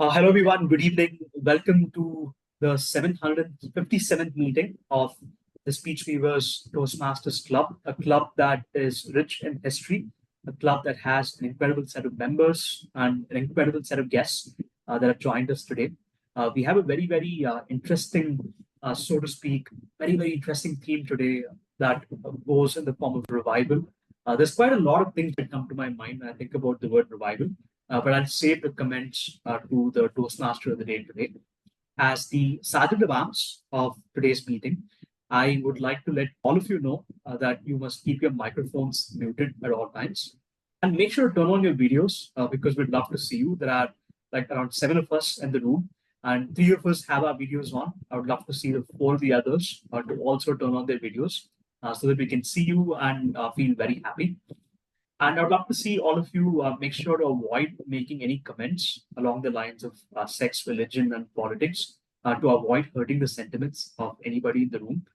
Hello, everyone. Good evening. Welcome to the 757th meeting of the Speech Weavers Toastmasters Club, a club that is rich in history, a club that has an incredible set of members and an incredible set of guests that have joined us today. We have a very interesting, so to speak, very interesting theme today that goes in the form of revival. There's quite a lot of things that come to my mind when I think about the word revival. But I'll save the comments to the Toastmaster of the day today. As the Sergeant of Arms of today's meeting, I would like to let all of you know that you must keep your microphones muted at all times. And make sure to turn on your videos because we'd love to see you. There are like around seven of us in the room, and three of us have our videos on. I would love to see the four of the others to also turn on their videos so that we can see you and feel very happy. And I'd love to see all of you make sure to avoid making any comments along the lines of sex, religion, and politics to avoid hurting the sentiments of anybody in the room.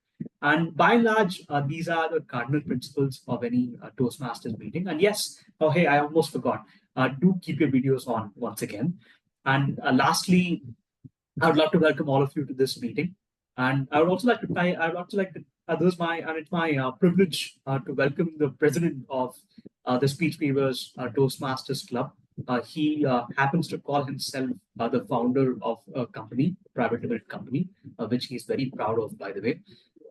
And by and large, these are the cardinal principles of any Toastmasters meeting. And yes, oh, hey, I almost forgot. Do keep your videos on once again. And lastly, I would love to welcome all of you to this meeting. And I would also like to I would also like to this my and it's my privilege to welcome the president of the Speech Weavers Toastmasters Club. He happens to call himself the founder of a company, a private limited company, which he's very proud of, by the way.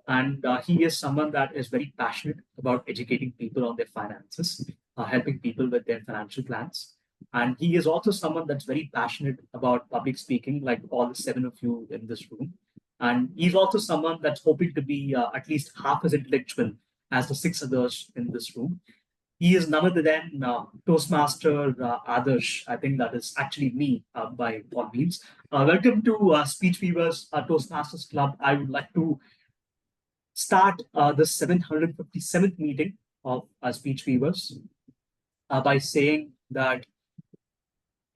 And he is someone that is very passionate about educating people on their finances, helping people with their financial plans. And he is also someone that's very passionate about public speaking, like all the seven of you in this room. And he's also someone that's hoping to be at least half as intellectual as the six others in this room. He is none other than Toastmaster Adarsh. I think that is actually me by all means. Welcome to Speech Weavers Toastmasters Club. I would like to start the 757th meeting of Speech Weavers by saying that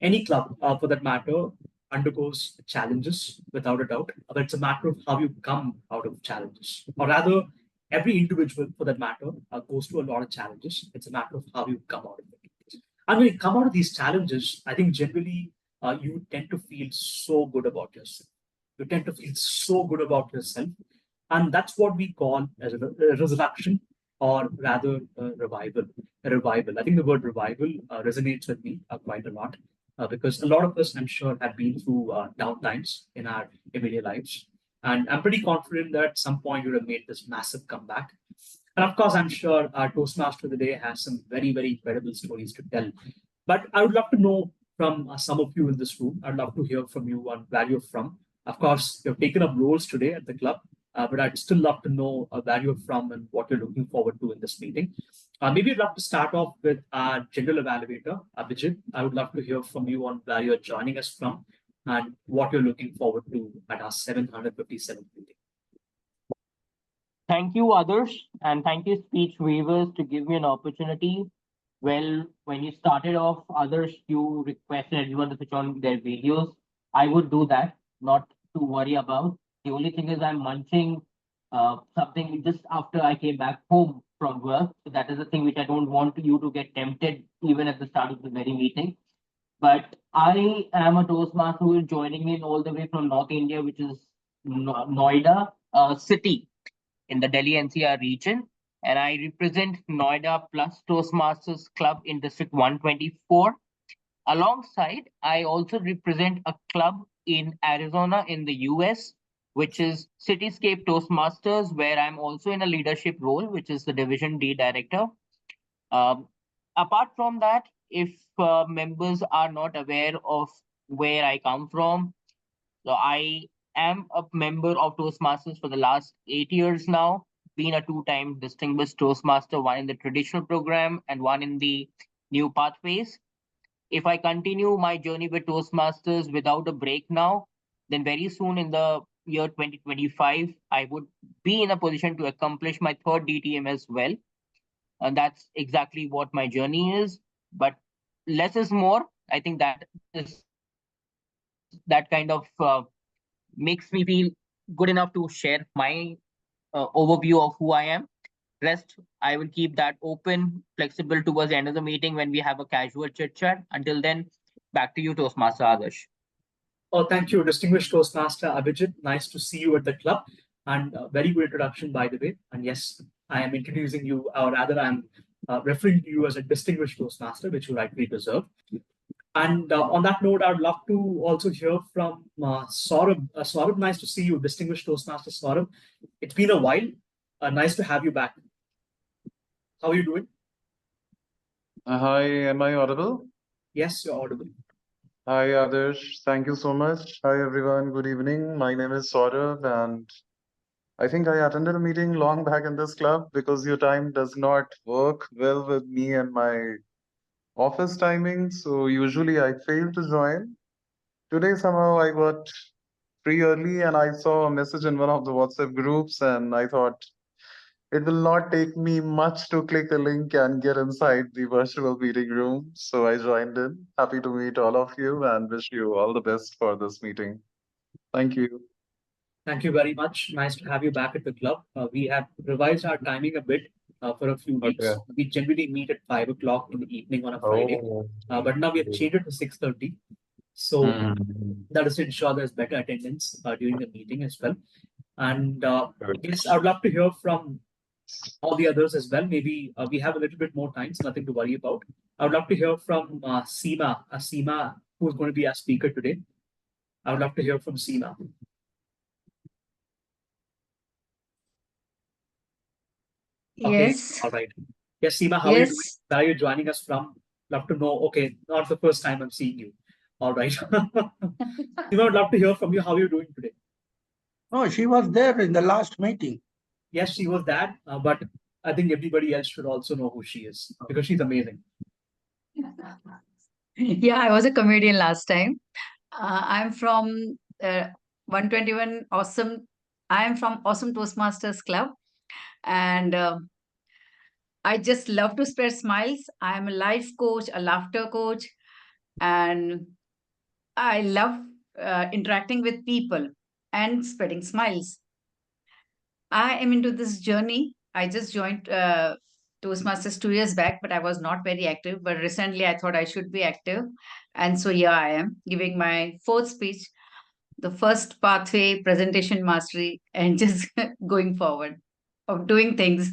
any club, for that matter, undergoes challenges without a doubt, but it's a matter of how you come out of challenges. Or rather, every individual, for that matter, goes through a lot of challenges. It's a matter of how you come out of it. And when you come out of these challenges, I think generally you tend to feel so good about yourself. You tend to feel so good about yourself. And that's what we call as a resurrection, or rather revival. A revival. I think the word revival resonates with me quite a lot because a lot of us, I'm sure, have been through down times in our everyday lives. And I'm pretty confident that at some point you would have made this massive comeback. And of course, I'm sure our Toastmaster of the day has some very incredible stories to tell. But I would love to know from some of you in this room, I'd love to hear from you on where you're from. Of course, you've taken up roles today at the club, but I'd still love to know where you're from and what you're looking forward to in this meeting. Maybe I'd love to start off with our general evaluator, Abhijit. I would love to hear from you on where you're joining us from and what you're looking forward to at our 757th meeting. Thank you, others, and thank you, Speech Weavers, to give me an opportunity. Well, when you started off, others, you requested everyone to switch on their videos. I would do that, not to worry about. The only thing is, I'm munching something just after I came back home from work. So that is the thing which I don't want you to get tempted even at the start of the very meeting. But I am a Toastmaster who is joining in all the way from North India, which is Noida city in the Delhi NCR region, and I represent Noida Plus Toastmasters Club in District 124. Alongside, I also represent a club in Arizona in the US, which is Cityscape Toastmasters, where I'm also in a leadership role, which is the Division D director. Um, Apart from that, if members are not aware of where I come from, so I am a member of Toastmasters for the last 8 years now, been a two-time distinguished Toastmaster, one in the traditional program and one in the new pathways. If I continue my journey with Toastmasters without a break now, then very soon in the year 2025, I would be in a position to accomplish my third DTM as well. And that's exactly what my journey is. But less is more. I think that is that kind of makes me feel good enough to share my overview of who I am. Rest, I will keep that open, flexible towards the end of the meeting when we have a casual chit chat. Until then, back to you, Toastmaster Adarsh. Oh, thank you, distinguished Toastmaster Abhijit. Nice to see you at the club. And very good introduction, by the way. And yes, I am introducing you, or rather, I'm referring to you as a distinguished Toastmaster, which you rightly deserve. And on that note, I'd love to also hear from Saurabh. Saurabh, nice to see you, distinguished Toastmaster Saurabh. It's been a while. Nice to have you back. How are you doing? Hi, am I audible? Yes, you're audible. Hi, Adarsh. Thank you so much. Hi, everyone. Good evening. My name is Saurabh, and I think I attended a meeting long back in this club because your time does not work well with me and my office timing. So usually I fail to join. Today, somehow I got free early and I saw a message in one of the WhatsApp groups, and I thought, it will not take me much to click a link and get inside the virtual meeting room. So I joined in. Happy to meet all of you and wish you all the best for this meeting. Thank you. Thank you very much. Nice to have you back at the club. We have revised our timing a bit for a few weeks. Okay. We generally meet at 5 o'clock in the evening on a Friday, Oh. but now we have changed it to 6:30. So Mhm. that is to ensure there's better attendance during the meeting as well. And Good. yes, I would love to hear from all the others as well. Maybe we have a little bit more time, so nothing to worry about. I would love to hear from Seema, Seema, who is going to be our speaker today. I would love to hear from Seema. Okay, Yes, all right. Yes, Seema, how are you doing? yes. Where are you joining us from? Love to know. Okay, not the first time I'm seeing you. All right. Seema, would love to hear from you. How are you doing today? No, she was there in the last meeting. Yes, she was that, but I think everybody else should also know who she is because she's amazing. Yeah, I was a comedian last time. I'm from 121 Awesome. I am from Awesome Toastmasters Club, and I just love to spread smiles. I am a life coach, a laughter coach, and I love interacting with people and spreading smiles. I am into this journey. I just joined Toastmasters 2 years back, but I was not very active. But recently, I thought I should be active. And so, here I am giving my fourth speech, the first pathway presentation mastery, and just going forward of doing things.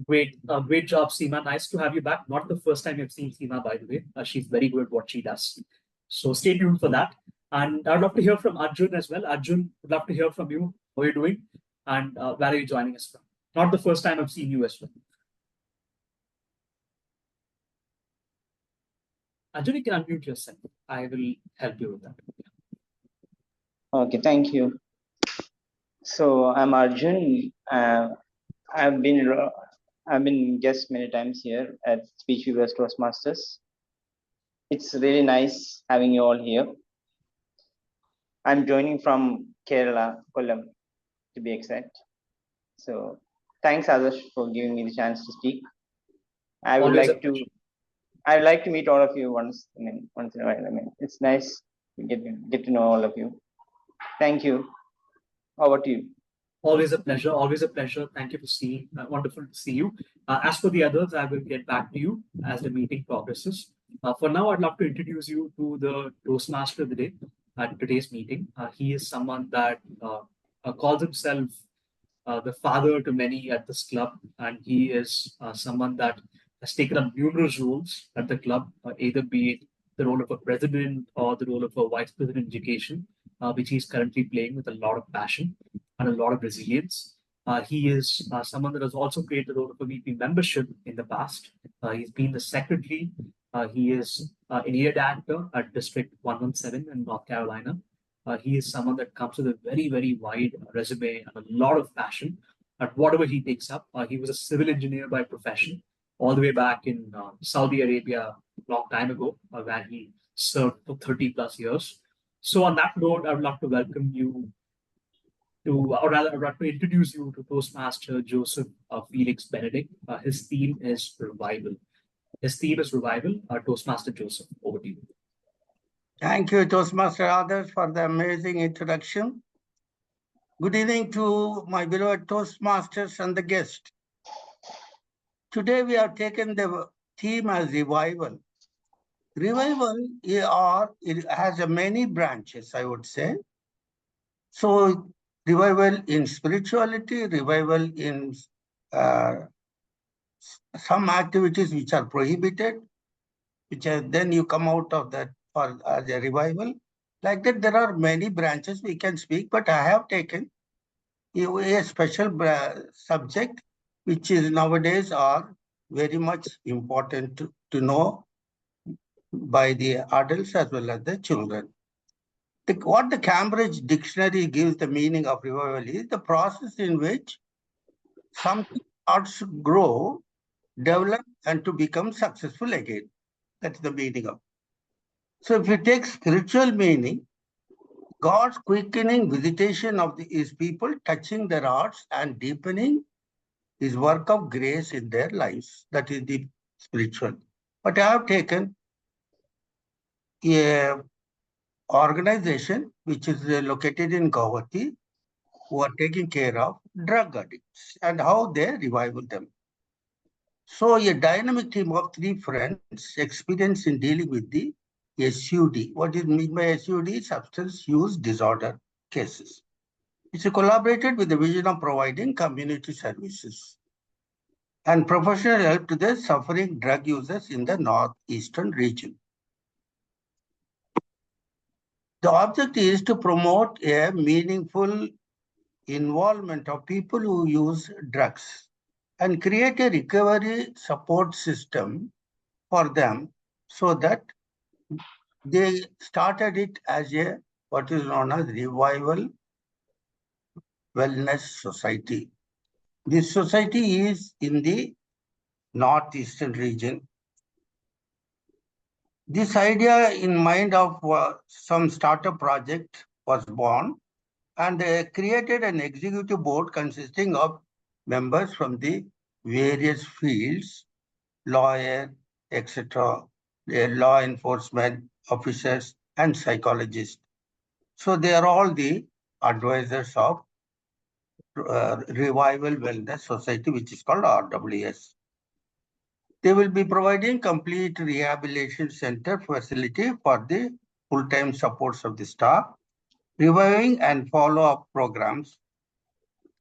Great, great job, Seema. Nice to have you back. Not the first time you've seen Seema, by the way. She's very good at what she does. So stay tuned for that. And I'd love to hear from Arjun as well. Arjun, would love to hear from you. How are you doing? And where are you joining us from? Not the first time I've seen you as well. Arjun, you can unmute yourself. I will help you with that. Okay, thank you. So I'm Arjun. I've been guest many times here at Speech Weavers Toastmasters. It's really nice having you all here. I'm joining from Kerala, Kollam, to be exact. So thanks, Adarsh, for giving me the chance to speak. I'd like to meet all of you once in a while. It's nice to get to know all of you. Thank you. Over to you. Always a pleasure. Always a pleasure. Thank you for seeing. Wonderful to see you. As for the others, I will get back to you as the meeting progresses. For now, I'd love to introduce you to the Toastmaster of the day at today's meeting. He is someone that calls himself the father to many at this club, and he is someone that has taken up numerous roles at the club, either be it the role of a president or the role of a vice president in education, which he's currently playing with a lot of passion and a lot of resilience. He is someone that has also played the role of a VP membership in the past. He's been the secretary. He is an aid actor at District 117 in North Carolina. He is someone that comes with a very, very wide resume and a lot of passion at whatever he takes up. He was a civil engineer by profession, all the way back in Saudi Arabia a long time ago, where he served for 30 plus years. So, on that note, I would love to welcome you to, or rather, I'd like to introduce you to Toastmaster Joseph Felix Benedict. His theme is revival. His theme is revival. Toastmaster Joseph, over to you. Thank you, Toastmaster Adarsh, for the amazing introduction. Good evening to my beloved Toastmasters and the guest. Today we have taken the theme as revival. Revival it has many branches, I would say. So revival in spirituality, revival in some activities which are prohibited, which are, then you come out of that for as a revival. Like that, there are many branches we can speak, but I have taken a special subject, which is nowadays are very much important to know by the adults as well as the children. What the Cambridge Dictionary gives the meaning of revival is the process in which something starts to grow, develop, and to become successful again. That's the meaning of. So if you take spiritual meaning, God's quickening visitation of his people, touching their hearts and deepening his work of grace in their lives. That is the spiritual. But I have taken a organization which is located in Guwahati, who are taking care of drug addicts and how they revival them. So a dynamic team of 3 friends experienced in dealing with the SUD. What is meant by SUD? Substance use disorder cases. It's collaborated with the vision of providing community services and professional help to the suffering drug users in the northeastern region. The object is to promote a meaningful involvement of people who use drugs and create a recovery support system for them so that they started it as a what is known as Revival Wellness Society. This society is in the northeastern region. This idea in mind of some startup project was born, and they created an executive board consisting of members from the various fields, lawyer, etc., law enforcement officers, and psychologists. So they are all the advisors of Revival Wellness Society, which is called RWS. They will be providing complete rehabilitation center facility for the full-time supports of the staff, reviving and follow-up programs.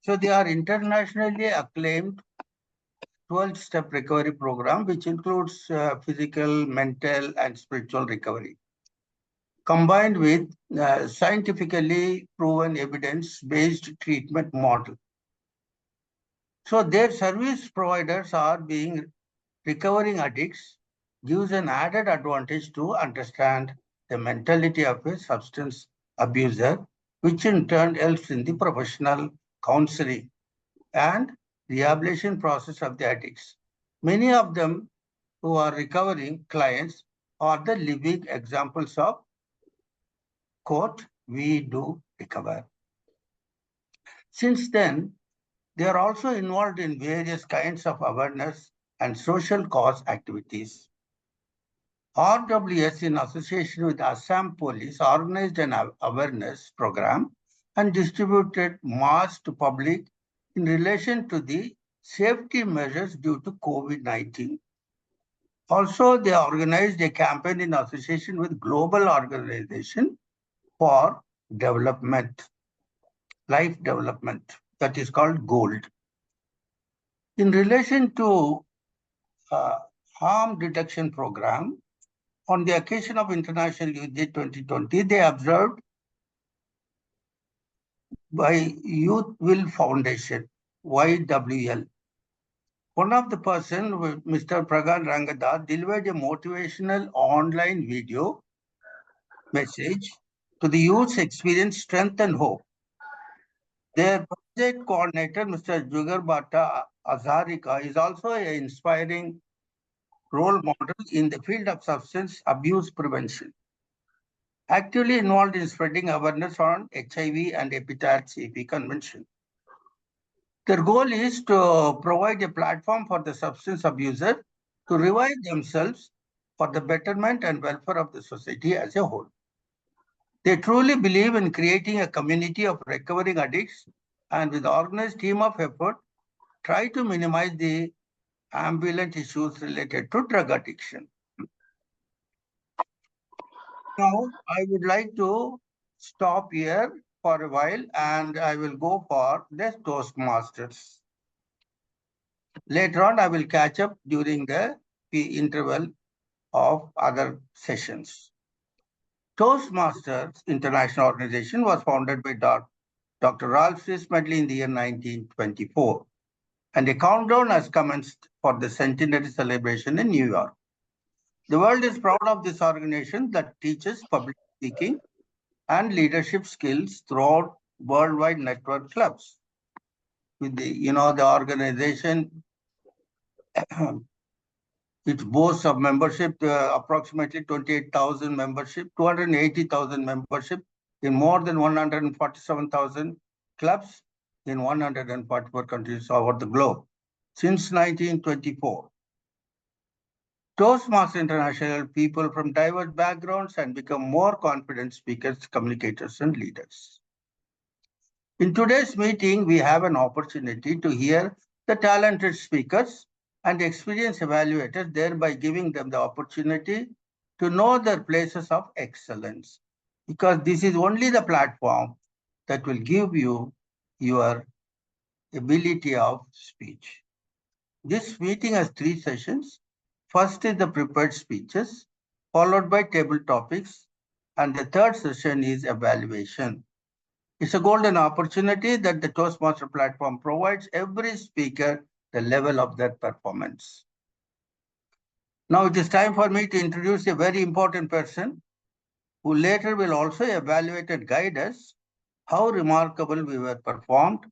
So they are internationally acclaimed 12-step recovery program, which includes physical, mental, and spiritual recovery, combined with scientifically proven evidence-based treatment model. So their service providers are being recovering addicts, gives an added advantage to understand the mentality of a substance abuser, which in turn helps in the professional counseling and rehabilitation process of the addicts. Many of them who are recovering clients are the living examples of, quote, we do recover. Since then, they are also involved in various kinds of awareness and social cause activities. RWS, in association with Assam Police, organized an awareness program and distributed masks to public in relation to the safety measures due to COVID-19. Also, they organized a campaign in association with Global Organization for Development, Life Development, that is called GOLD. In relation to harm reduction program, on the occasion of International Youth Day 2020, they observed by Youth Will Foundation, YWL. One of the person, Mr. Pragan Rangada, delivered a motivational online video message to the youth's experience, strength, and hope. Their project coordinator, Mr. Jugar Bhatta Azharika, is also an inspiring role model in the field of substance abuse prevention, actively involved in spreading awareness on HIV and Hepatitis C convention. Their goal is to provide a platform for the substance abuser to revive themselves for the betterment and welfare of the society as a whole. They truly believe in creating a community of recovering addicts, and with organized team of effort, try to minimize the ambulant issues related to drug addiction. Now, I would like to stop here for a while and I will go for the Toastmasters. Later on, I will catch up during the interval of other sessions. Toastmasters International Organization was founded by Dr. Ralph Smedley in the year 1924, and a countdown has commenced for the centenary celebration in New York. The world is proud of this organization that teaches public speaking and leadership skills throughout worldwide network clubs. With the organization, it boasts of membership, approximately 28,000 membership, 280,000 membership in more than 147,000 clubs in 144 countries over the globe since 1924. Toastmasters International people from diverse backgrounds and become more confident speakers, communicators, and leaders. In today's meeting, we have an opportunity to hear the talented speakers and experienced evaluators, thereby giving them the opportunity to know their places of excellence. Because this is only the platform that will give you your ability of speech. This meeting has 3 sessions. First is the prepared speeches, followed by table topics, and the third session is evaluation. It's a golden opportunity that the Toastmaster platform provides every speaker the level of their performance. Now it is time for me to introduce a very important person who later will also evaluate and guide us how remarkable we were performed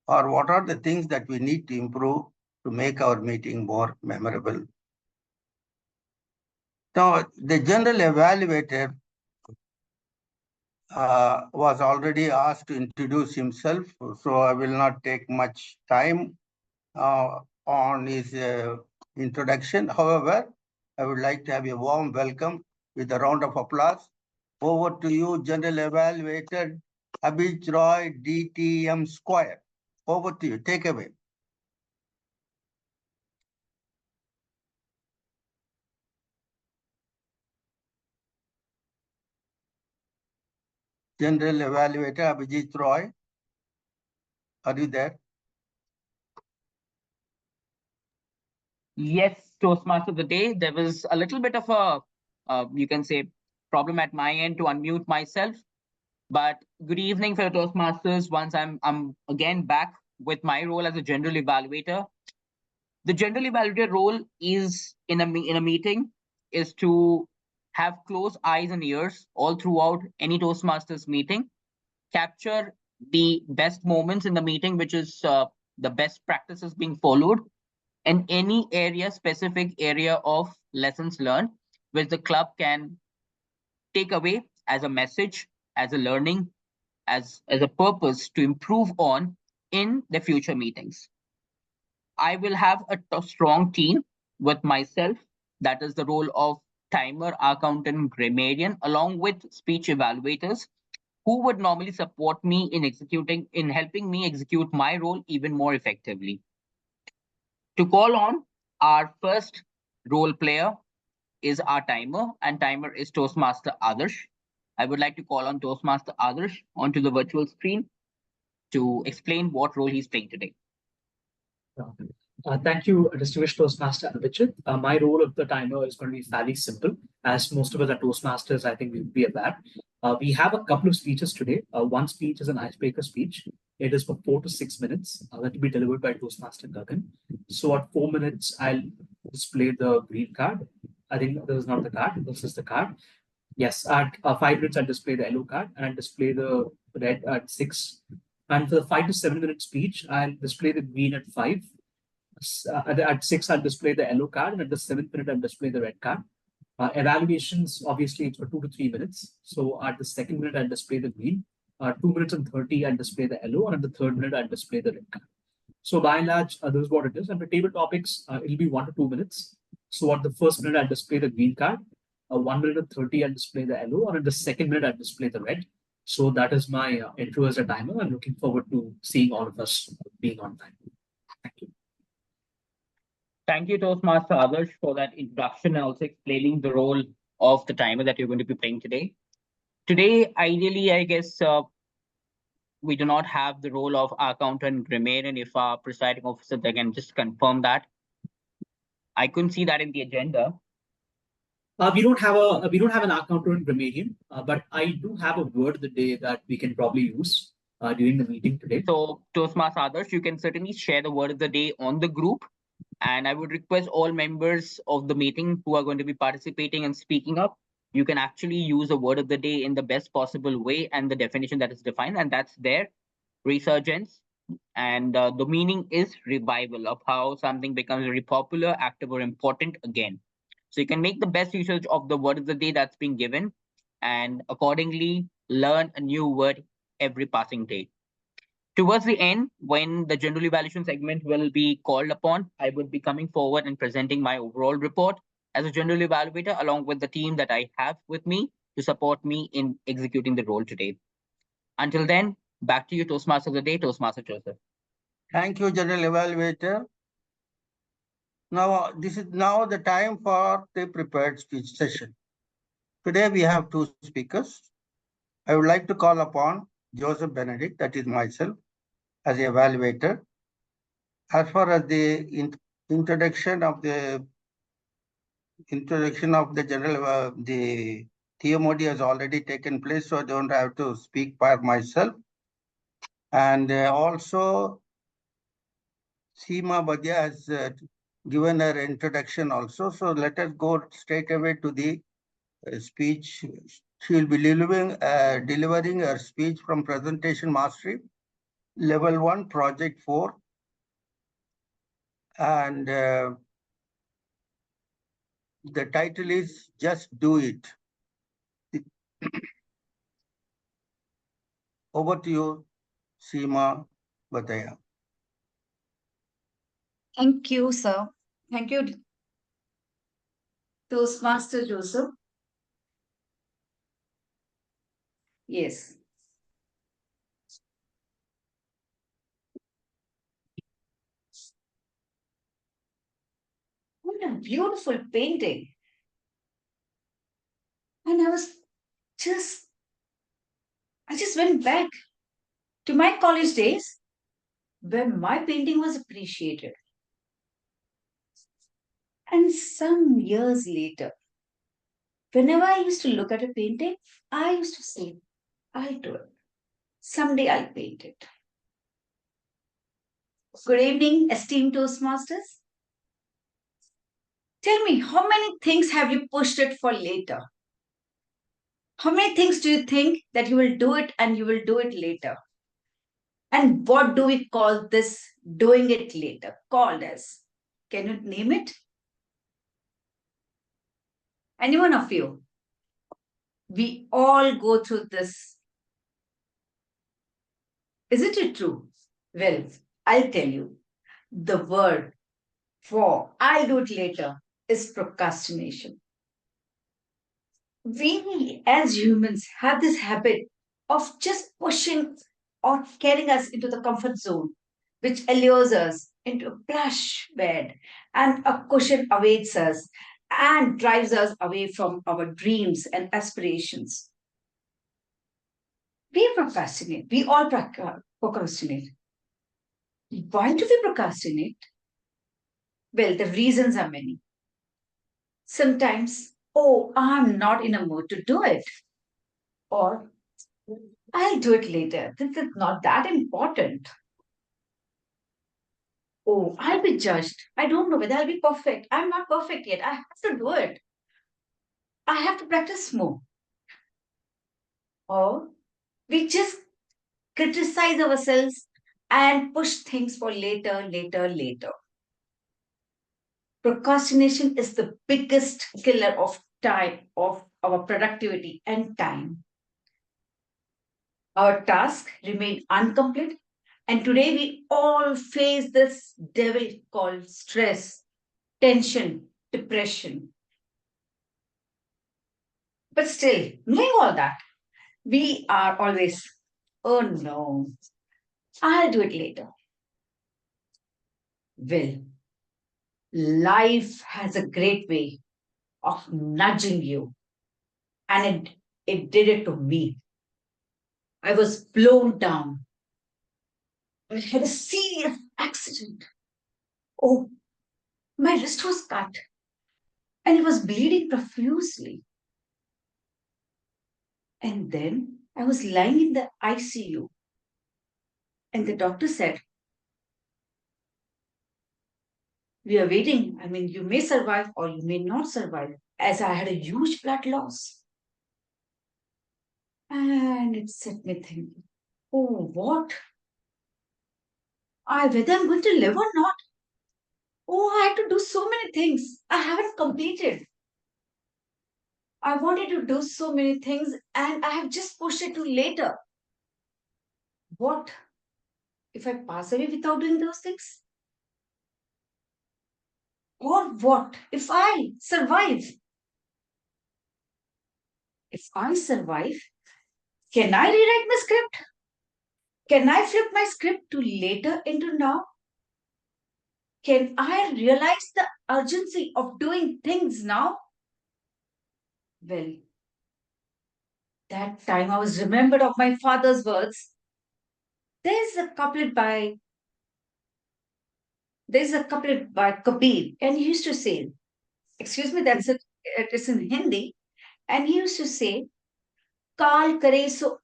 or what are the things that we need to improve to make our meeting more memorable. Now, the general evaluator was already asked to introduce himself, so I will not take much time on his introduction. However, I would like to have a warm welcome with a round of applause. Over to you, General Evaluator Abhij Roy, DTM Square. Over to you. Take away. General Evaluator Abhijit Roy, are you there? Yes, Toastmaster of the day. There was a little bit of a, you can say, problem at my end to unmute myself. But good evening, fellow Toastmasters. Once I'm again back with my role as a general evaluator. The general evaluator role is in a meeting is to have close eyes and ears all throughout any Toastmasters meeting, capture the best moments in the meeting, which is the best practices being followed, and any specific area of lessons learned, which the club can take away as a message, as a learning, as a purpose to improve on in the future meetings. I will have a strong team with myself. That is the role of timer, accountant, grammarian, along with speech evaluators who would normally support me in helping me execute my role even more effectively. To call on our first role player is our timer, and timer is Toastmaster Adarsh. I would like to call on Toastmaster Adarsh onto the virtual screen to explain what role he's playing today. Thank you, distinguished Toastmaster Abhijit. My role of the timer is going to be fairly simple. As most of us are Toastmasters, I think we'll be aware. We have a couple of speeches today. One speech is an icebreaker speech. It is for 4 to 6 minutes. That will be delivered by Toastmaster Gagan. So at 4 minutes, I'll display the green card. I think this is not the card. This is the card. Yes, at 5 minutes, I'll display the yellow card and I'll display the red at 6. And for the 5 to 7 minute speech, I'll display the green at 5. At 6, I'll display the yellow card, and at the 7th minute, I'll display the red card. Evaluations, obviously, it's for 2 to 3 minutes. So at the 2nd minute, I'll display the green. 2 minutes and 30, I'll display the yellow, and at the 3rd minute, I'll display the red card. So by and large, this is what it is. And for table topics, it'll be 1 to 2 minutes. So at the 1st minute, I'll display the green card. 1 minute and 30, I'll display the yellow, and at the 2nd minute, I'll display the red. So that is my intro as a timer. I'm looking forward to seeing all of us being on time. Thank you. Thank you, Toastmaster Adarsh, for that introduction and also explaining the role of the timer that you're going to be playing today. Today, ideally, I guess we do not have the role of our accountant remain, and if our presiding officer, they can just confirm that. I couldn't see that in the agenda. We don't have an accountant Romanian, but I do have a word of the day that we can probably use during the meeting today. So Toastmasters Adarsh, you can certainly share the word of the day on the group. And I would request all members of the meeting who are going to be participating and speaking up, you can actually use the word of the day in the best possible way and the definition that is defined, and that's there, resurgence. And the meaning is revival of how something becomes very popular, active, or important again. So you can make the best usage of the word of the day that's been given and accordingly learn a new word every passing day. Towards the end, when the general evaluation segment will be called upon, I would be coming forward and presenting my overall report as a general evaluator along with the team that I have with me to support me in executing the role today. Until then, back to you, Toastmaster of the Day, Toastmaster Joseph. Thank you, General Evaluator. Now, this is now the time for the prepared speech session. Today we have two speakers. I would like to call upon Joseph Benedict, that is myself, as the evaluator. As far as the introduction of the general, the TMOD has already taken place, so I don't have to speak by myself. And also, Seema Badia has given her introduction also. So let us go straight away to the speech. She will be delivering her speech from Presentation Mastery, Level 1, Project 4. And the title is Just Do It. Over to you, Seema Badia. Thank you, sir. Thank you, Toastmaster Joseph. Yes. What a beautiful painting. And I just went back to my college days when my painting was appreciated. And some years later, whenever I used to look at a painting, I used to say, I'll do it. Someday I'll paint it. Good evening, esteemed Toastmasters. Tell me, how many things have you pushed it for later? How many things do you think that you will do it and you will do it later? And what do we call this doing it later called as? Can you name it? Any one of you? We all go through this. Isn't it true? Well, I'll tell you. The word for I'll do it later is procrastination. We as humans have this habit of just pushing or carrying us into the comfort zone, which allures us into a plush bed and a cushion awaits us and drives us away from our dreams and aspirations. We procrastinate. We all procrastinate. Why do we procrastinate? Well, the reasons are many. Sometimes, oh, I'm not in a mood to do it. Or, I'll do it later. This is not that important. Oh, I'll be judged. I don't know whether I'll be perfect. I'm not perfect yet. I have to do it. I have to practice more. Or, we just criticize ourselves and push things for later, later, later. Procrastination is the biggest killer of time, of our productivity and time. Our tasks remain incomplete, and today we all face this devil called stress, tension, depression. But still, knowing all that, we are always, oh no, I'll do it later. Well, life has a great way of nudging you and it did it to me. I was blown down. I had a serious accident. Oh, my wrist was cut and it was bleeding profusely. And then I was lying in the ICU. And the doctor said, we are waiting. I mean, you may survive or you may not survive, as I had a huge blood loss. And it set me thinking, oh, what? Whether I'm going to live or not? Oh, I had to do so many things I haven't completed. I wanted to do so many things and I have just pushed it to later. What if I pass away without doing those things? Or what if I survive? If I survive, can I rewrite my script? Can I flip my script to later into now? Can I realize the urgency of doing things now? Well, that time I was remembered of my father's words. There's a couplet by Kabir, and he used to say, excuse me, it is in Hindi, and he used to say, काल करे सो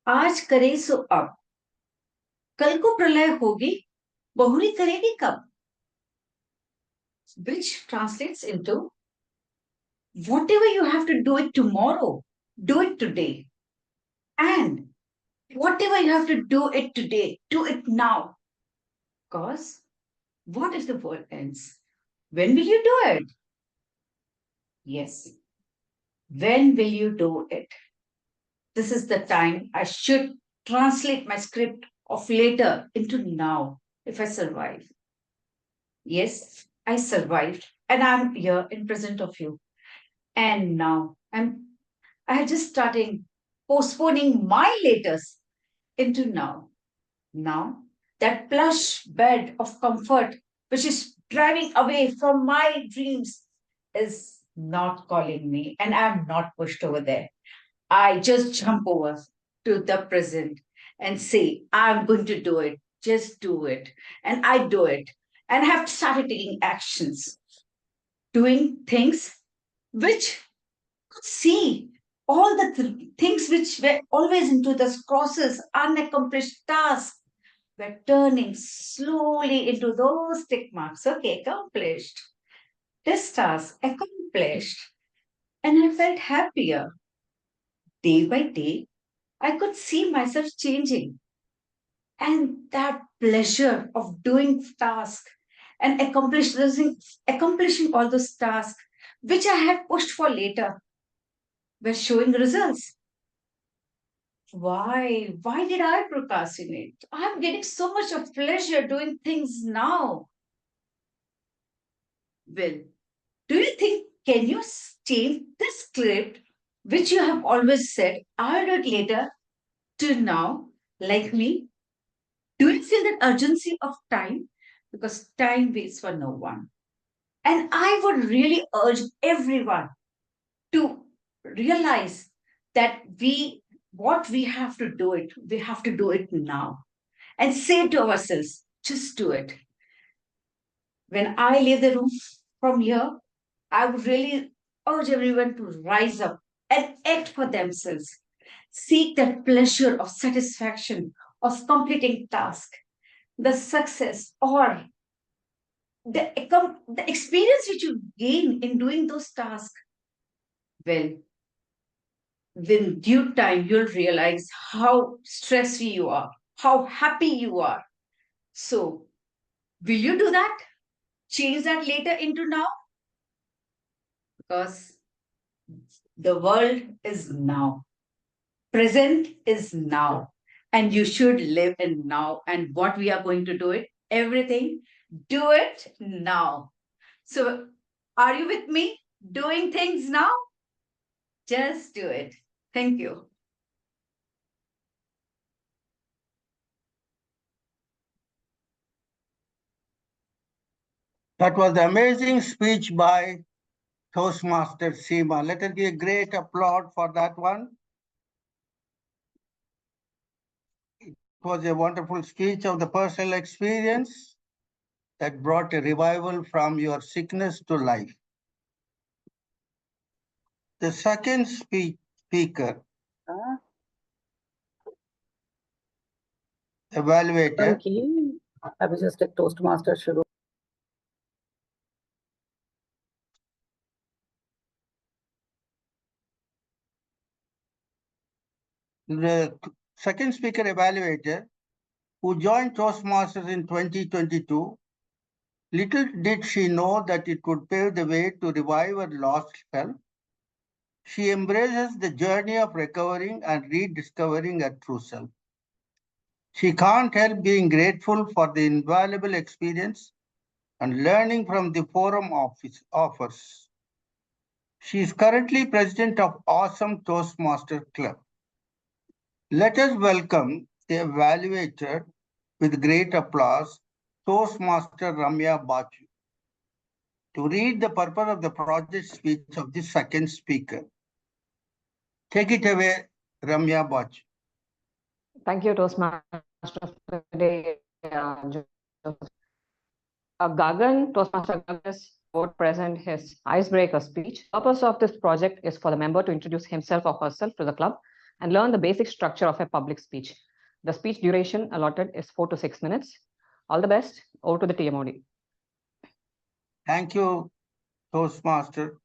आज करे सो अब, कल को प्रलय होगी, बहुरी करेगी कब? Which translates into, whatever you have to do it tomorrow, do it today. And whatever you have to do it today, do it now. Because what if the world ends? When will you do it? Yes. When will you do it? This is the time I should translate my script of later into now if I survive. Yes, I survived and I'm here in present of you. And now I have just started postponing my latest into now. Now, that plush bed of comfort, which is driving away from my dreams, is not calling me, and I'm not pushed over there. I just jump over to the present and say, I'm going to do it. Just do it. And I do it. And have started taking actions, doing things which could see all the things which were always into the crosses, unaccomplished tasks, were turning slowly into those tick marks. Okay, accomplished. This task accomplished. And I felt happier. Day by day, I could see myself changing. And that pleasure of doing tasks and accomplishing all those tasks, which I had pushed for later, were showing results. Why? Why did I procrastinate? I'm getting so much of pleasure doing things now. Well, do you think, can you change this script, which you have always said, I'll do it later, to now, like me? Do you feel that urgency of time? Because time waits for no one. And I would really urge everyone to realize that what we have to do it now. And say to ourselves, just do it. When I leave the room from here, I would really urge everyone to rise up and act for themselves. Seek that pleasure of satisfaction of completing task, the success or the experience which you gain in doing those tasks. Well, in due time, you'll realize how stress-free you are, how happy you are. So, will you do that? Change that later into now? Because the world is now. Present is now. And you should live in now. And what we are going to do it, everything, do it now. So, are you with me? Doing things now? Just do it. Thank you. That was the amazing speech by Toastmaster Seema. Let us give a great applaud for that one. It was a wonderful speech of the personal experience that brought a revival from your sickness to life. The second speaker, evaluator, की अभी just एक toast master शुरू the second speaker evaluator, who joined Toastmasters in 2022, little did she know that it would pave the way to revive her lost self. She embraces the journey of recovering and rediscovering her true self. She can't help being grateful for the invaluable experience and learning from the forum offers. She is currently president of Awesome Toastmaster Club. Let us welcome the evaluator with great applause, Toastmaster Ramya Bachu, to read the purpose of the project speech of the second speaker. Take it away, Ramya Bachu. Thank you, Toastmaster today. Gagan, Toastmaster Gagan would present his icebreaker speech. The purpose of this project is for the member to introduce himself or herself to the club and learn the basic structure of a public speech. The speech duration allotted is 4 to 6 minutes. All the best. Over to the TMOD. Thank you, Toastmaster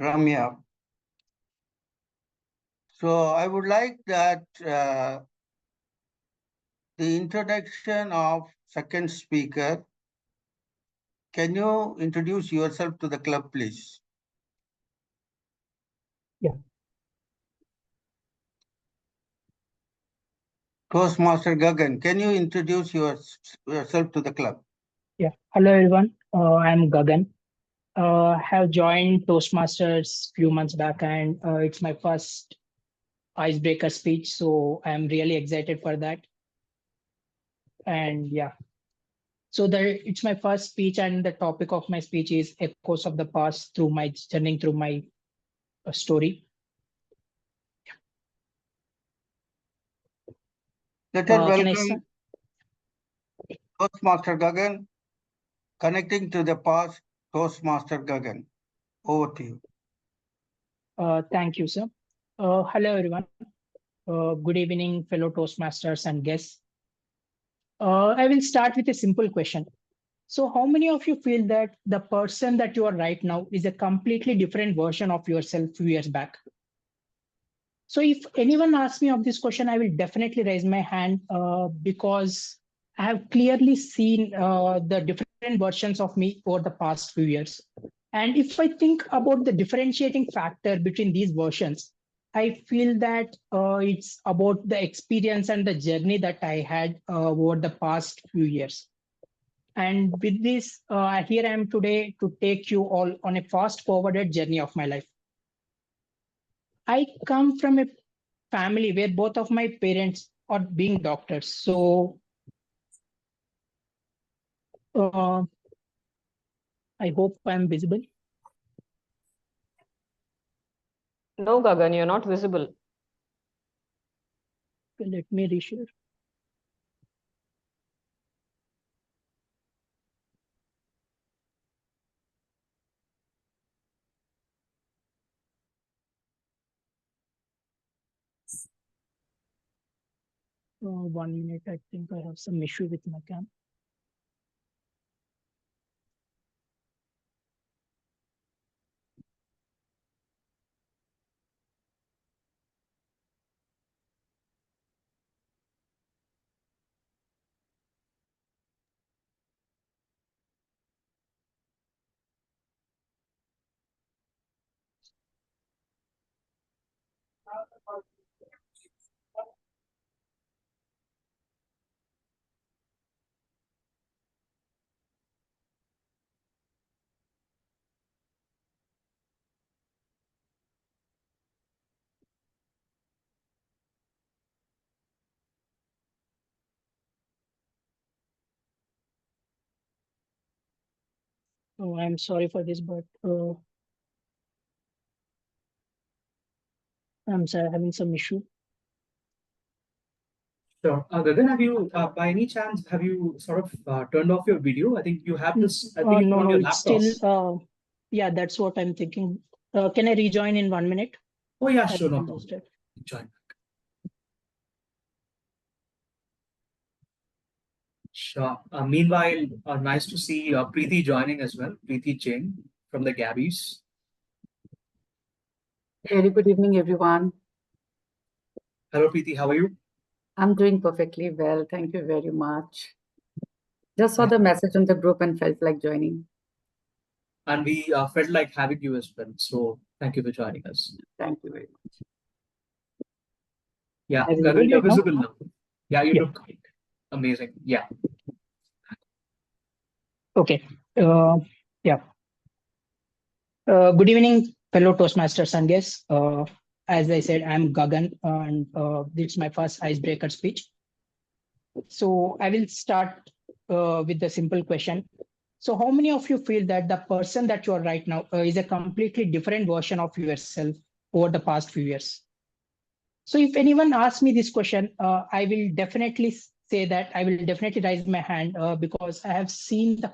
Ramya. So I would like that the introduction of second speaker. Can you introduce yourself to the club, please? Yeah. Toastmaster Gagan, can you introduce yourself to the club? Yeah. Hello, everyone. I'm Gagan. Have joined Toastmasters few months back, and it's my first icebreaker speech, so I'm really excited for that. And yeah, so it's my first speech, and the topic of my speech is echoes of the past through my journey through my story. Let us Can I welcome start? Toastmaster Gagan, connecting to the past, Toastmaster Gagan. Over to you. Thank you, sir. Hello, everyone. Good evening, fellow Toastmasters and guests. I will start with a simple question. So, how many of you feel that the person that you are right now is a completely different version of yourself few years back? So, if anyone asks me of this question, I will definitely raise my hand because I have clearly seen the different versions of me over the past few years. And if I think about the differentiating factor between these versions, I feel that it's about the experience and the journey that I had over the past few years. And with this, here I am today to take you all on a fast forwarded journey of my life. I come from a family where both of my parents are being doctors. So I hope I'm visible. No, Gagan, you're not visible. Okay, let me reshare. One minute, I think I have some issue with my cam. Oh, I'm sorry for this, but I'm sorry, having some issue. Sure. Gagan, have you, by any chance, have you sort of turned off your video? I think you have this, I think it's No, on no, your it's laptop. still, yeah, that's what I'm thinking. Can I rejoin in 1 minute? Oh, yeah, I'll sure, no do problem. that. Join. Sure. Meanwhile, nice to see Preeti joining as well. Preeti Jain from the Gabbies. Very good evening, everyone. Hello, Preeti. How are you? I'm doing perfectly well. Thank you very much. Just saw Yeah. the message on the group and felt like joining. And we felt like having you as well. So thank you for joining us. Thank you very much. Yeah, Am I Gagan, visible you're right now? visible now. Yeah, you Yeah. look great. Amazing. Yeah. Okay. Yeah. Good evening, fellow Toastmasters and guests. As I said, I'm Gagan, and this is my first icebreaker speech. So I will start with the simple question. So how many of you feel that the person that you are right now is a completely different version of yourself over the past few years? So if anyone asks me this question, I will definitely say that I will definitely raise my hand because I have seen the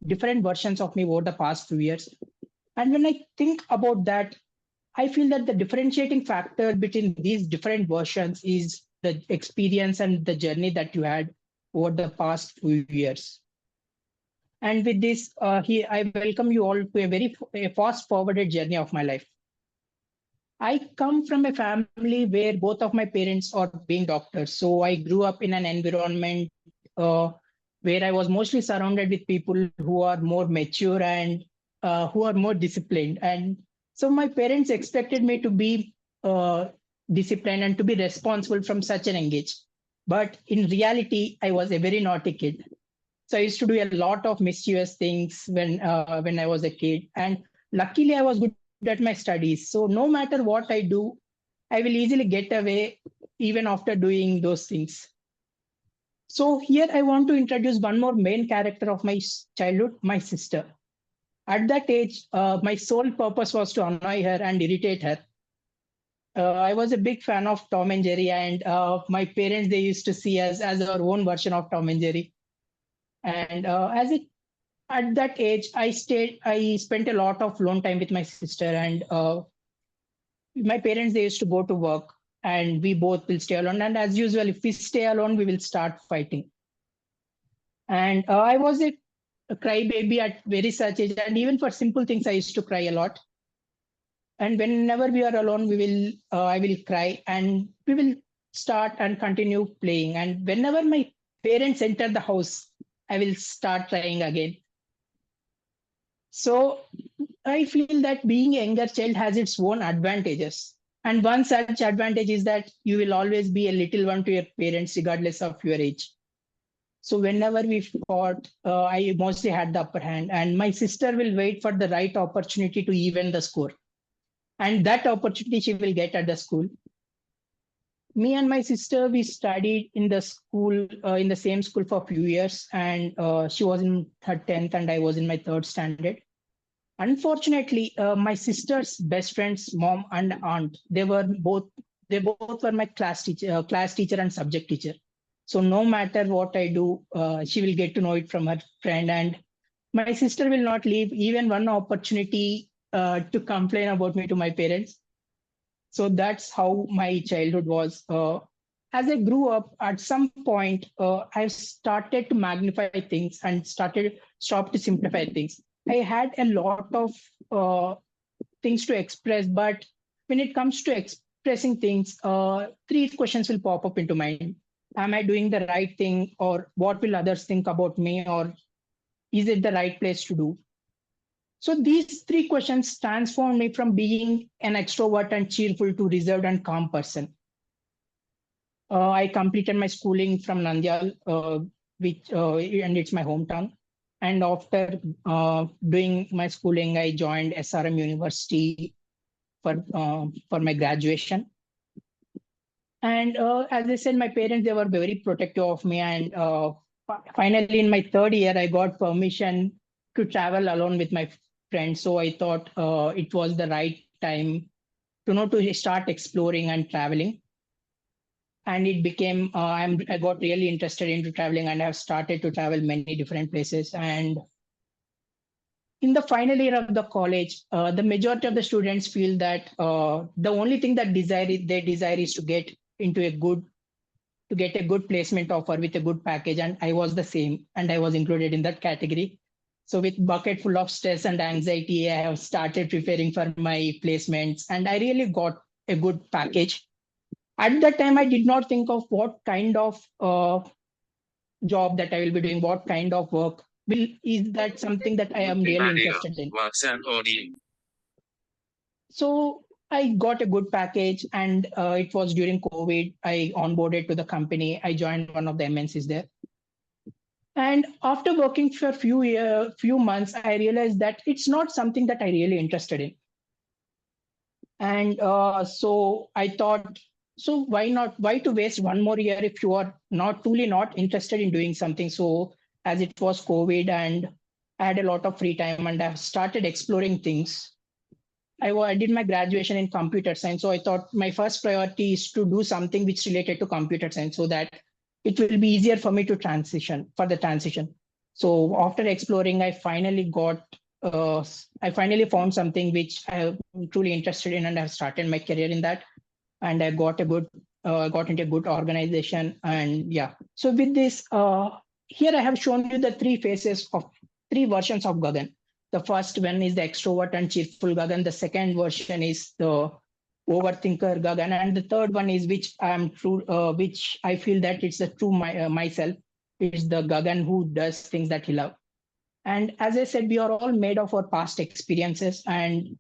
different versions of me over the past few years. And when I think about that, I feel that the differentiating factor between these different versions is the experience and the journey that you had over the past few years. And with this, I welcome you all to a fast-forwarded journey of my life. I come from a family where both of my parents are being doctors. So I grew up in an environment where I was mostly surrounded with people who are more mature and who are more disciplined. And so my parents expected me to be disciplined and to be responsible from such an age. But in reality, I was a very naughty kid. So I used to do a lot of mischievous things when I was a kid. And luckily, I was good at my studies. So no matter what I do, I will easily get away even after doing those things. So here I want to introduce one more main character of my childhood, my sister. At that age, my sole purpose was to annoy her and irritate her. I was a big fan of Tom and Jerry, and my parents, they used to see us as our own version of Tom and Jerry. And at that age, I spent a lot of alone time with my sister, and my parents, they used to go to work, and we both will stay alone. And as usual, if we stay alone, we will start fighting. And I was a crybaby at very such age, and even for simple things, I used to cry a lot. And whenever we are alone, I will cry, and we will start and continue playing. And whenever my parents enter the house, I will start crying again. So I feel that being a younger child has its own advantages. And one such advantage is that you will always be a little one to your parents, regardless of your age. So whenever we fought, I mostly had the upper hand, and my sister will wait for the right opportunity to even the score. And that opportunity she will get at the school. Me and my sister, we studied in the school, in the same school for a few years, and she was in her 10th and I was in my 3rd standard. Unfortunately, my sister's best friend's mom and aunt, they both were my class teacher and subject teacher. So no matter what I do, she will get to know it from her friend, and my sister will not leave even one opportunity to complain about me to my parents. So that's how my childhood was. As I grew up, at some point, I started to magnify things and stopped to simplify things. I had a lot of things to express, but when it comes to expressing things, 3 questions will pop up into mind. Am I doing the right thing, or what will others think about me, or is it the right place to do? So these 3 questions transformed me from being an extrovert and cheerful to reserved and calm person. I completed my schooling from Nandyal, and it's my hometown. And after doing my schooling, I joined SRM University for my graduation. And as I said, my parents, they were very protective of me. And finally, in my 3rd year, I got permission to travel alone with my friends. So I thought it was the right time to start exploring and traveling. And it became I got really interested into traveling, and I've started to travel many different places. And in the final year of the college, the majority of the students feel that the only thing that they desire is to get a good placement offer with a good package. And I was the same, and I was included in that category. So with bucket full of stress and anxiety, I have started preparing for my placements, and I really got a good package. At that time, I did not think of what kind of job that I will be doing, what kind of work. Is that something that I am really interested in? So I got a good package, and it was during COVID. I onboarded to the company. I joined one of the MNCs there. And after working for a few months, I realized that it's not something that I really interested in. And so I thought, so why to waste one more year if you are truly not interested in doing something? So as it was COVID and I had a lot of free time, and I started exploring things. I did my graduation in computer science. So I thought my first priority is to do something which related to computer science, so that it will be easier for me to transition. So after exploring, I finally found something which I am truly interested in, and I've started my career in that. And I got into a good organization. And yeah, so with this, here I have shown you the three versions of Gagan. The first one is the extrovert and cheerful Gagan. The second version is the overthinker Gagan, and the third one is which I feel that it's the true myself. It's the Gagan who does things that he loves. And as I said, we are all made of our past experiences, and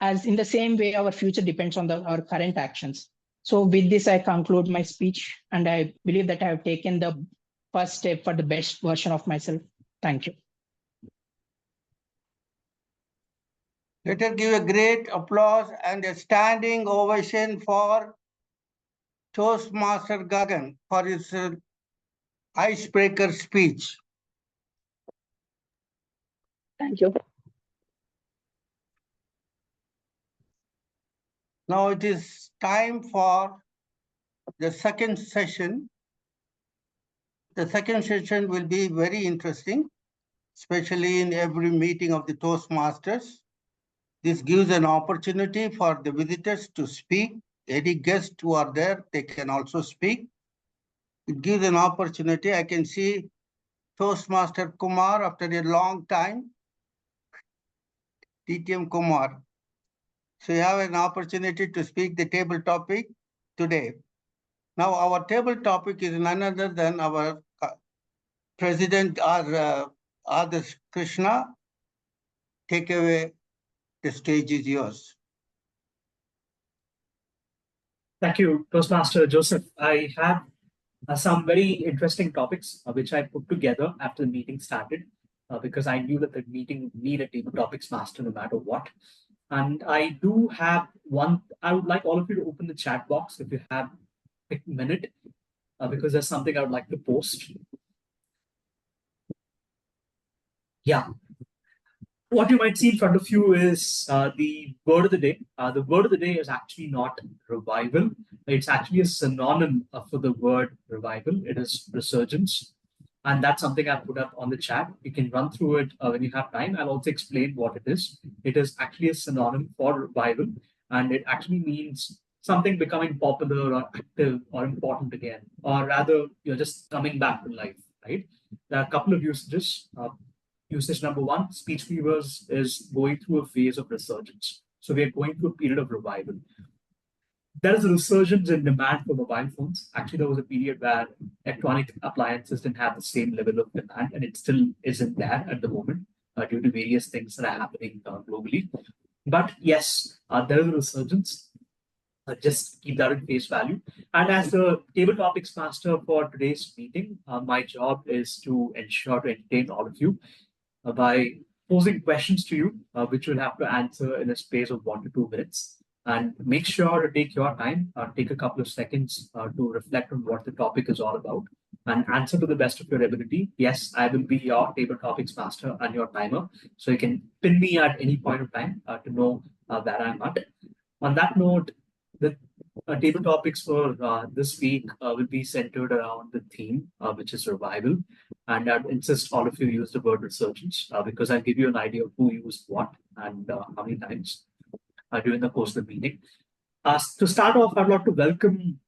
as in the same way, our future depends on our current actions. So with this, I conclude my speech, and I believe that I have taken the first step for the best version of myself. Thank you. Let us give a great applause and a standing ovation for Toastmaster Gagan for his icebreaker speech. Thank you. Now it is time for the second session. The second session will be very interesting, especially in every meeting of the Toastmasters. This gives an opportunity for the visitors to speak. Any guests who are there, they can also speak. It gives an opportunity. I can see Toastmaster Kumar after a long time. TTM Kumar. So you have an opportunity to speak the table topic today. Now our table topic is none other than our President Adarsh Krishna. Take away. The stage is yours. Thank you, Toastmaster Joseph. I have some very interesting topics which I put together after the meeting started because I knew that the meeting would need a table topics master no matter what. And I do have one. I would like all of you to open the chat box if you have a minute because there's something I would like to post. Yeah. What you might see in front of you is the word of the day. The word of the day is actually not revival. It's actually a synonym for the word revival. It is resurgence. And that's something I put up on the chat. You can run through it when you have time. I'll also explain what it is. It is actually a synonym for revival. And it actually means something becoming popular or active or important again. Or rather, you're just coming back to life, right? There are a couple of usages. Usage number one, Speech Weavers is going through a phase of resurgence. So we are going through a period of revival. There is a resurgence in demand for mobile phones. Actually, there was a period where electronic appliances didn't have the same level of demand, and it still isn't there at the moment due to various things that are happening globally. But yes, there is a resurgence. Just keep that in face value. And as the table topics master for today's meeting, my job is to ensure to entertain all of you by posing questions to you, which you'll have to answer in a space of 1 to 2 minutes. And make sure to take your time, take a couple of seconds to reflect on what the topic is all about. and answer to the best of your ability. Yes, I will be your table topics master and your timer. So you can pin me at any point of time to know where I'm at. On that note, the table topics for this week will be centered around the theme, which is revival. And I'd insist all of you use the word resurgence because I'll give you an idea of who used what and how many times during the course of the meeting. To start off, I'd like to welcome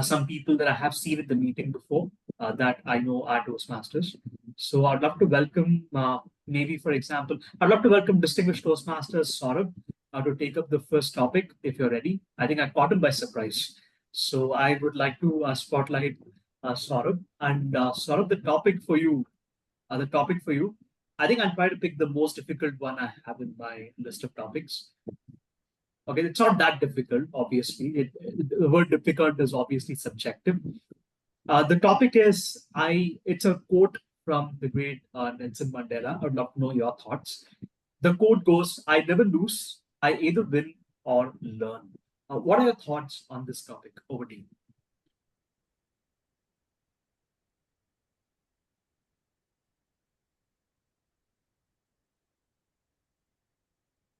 some people that I have seen at the meeting before that I know are Toastmasters. So I'd love to welcome, maybe for example, I'd love to welcome distinguished Toastmasters Saurabh to take up the first topic if you're ready. I think I caught him by surprise. So I would like to spotlight Saurabh. And Saurabh, the topic for you, I think I'll try to pick the most difficult one I have in my list of topics. Okay, it's not that difficult, obviously. The word difficult is obviously subjective. The topic is, it's a quote from the great Nelson Mandela. I'd love to know your thoughts. The quote goes, I never lose, I either win or learn. What are your thoughts on this topic? Over to you.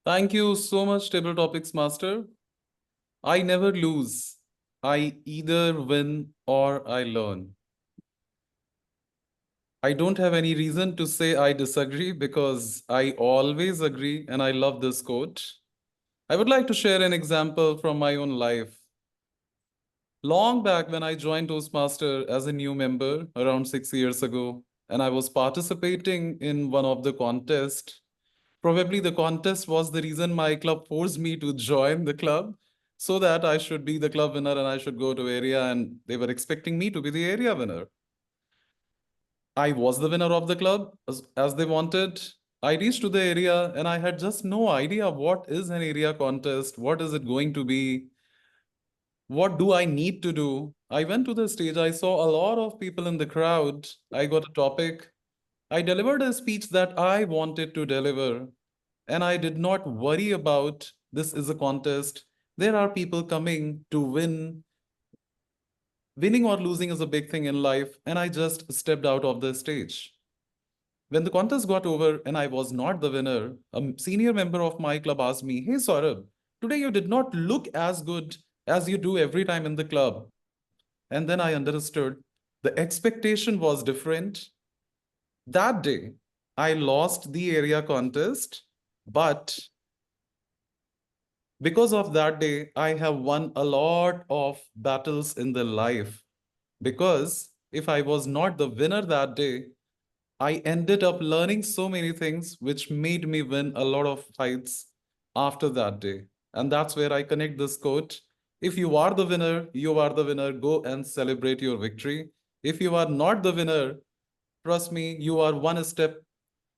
Thank you so much, Table Topics Master. I never lose. I either win or I learn. I don't have any reason to say I disagree because I always agree and I love this quote. I would like to share an example from my own life. Long back when I joined Toastmaster as a new member around 6 years ago, and I was participating in one of the contests. Probably the contest was the reason my club forced me to join the club so that I should be the club winner and I should go to area, and they were expecting me to be the area winner. I was the winner of the club as they wanted. I reached to the area and I had just no idea what is an area contest, what is it going to be, what do I need to do. I went to the stage, I saw a lot of people in the crowd. I got a topic. I delivered a speech that I wanted to deliver. And I did not worry about this is a contest. There are people coming to win. Winning or losing is a big thing in life. And I just stepped out of the stage. When the contest got over and I was not the winner, a senior member of my club asked me, hey, Saurabh, today you did not look as good as you do every time in the club. And then I understood the expectation was different. That day, I lost the area contest. But because of that day, I have won a lot of battles in the life. Because if I was not the winner that day, I ended up learning so many things which made me win a lot of fights after that day. And that's where I connect this quote. If you are the winner, you are the winner. Go and celebrate your victory. If you are not the winner, trust me, you are one step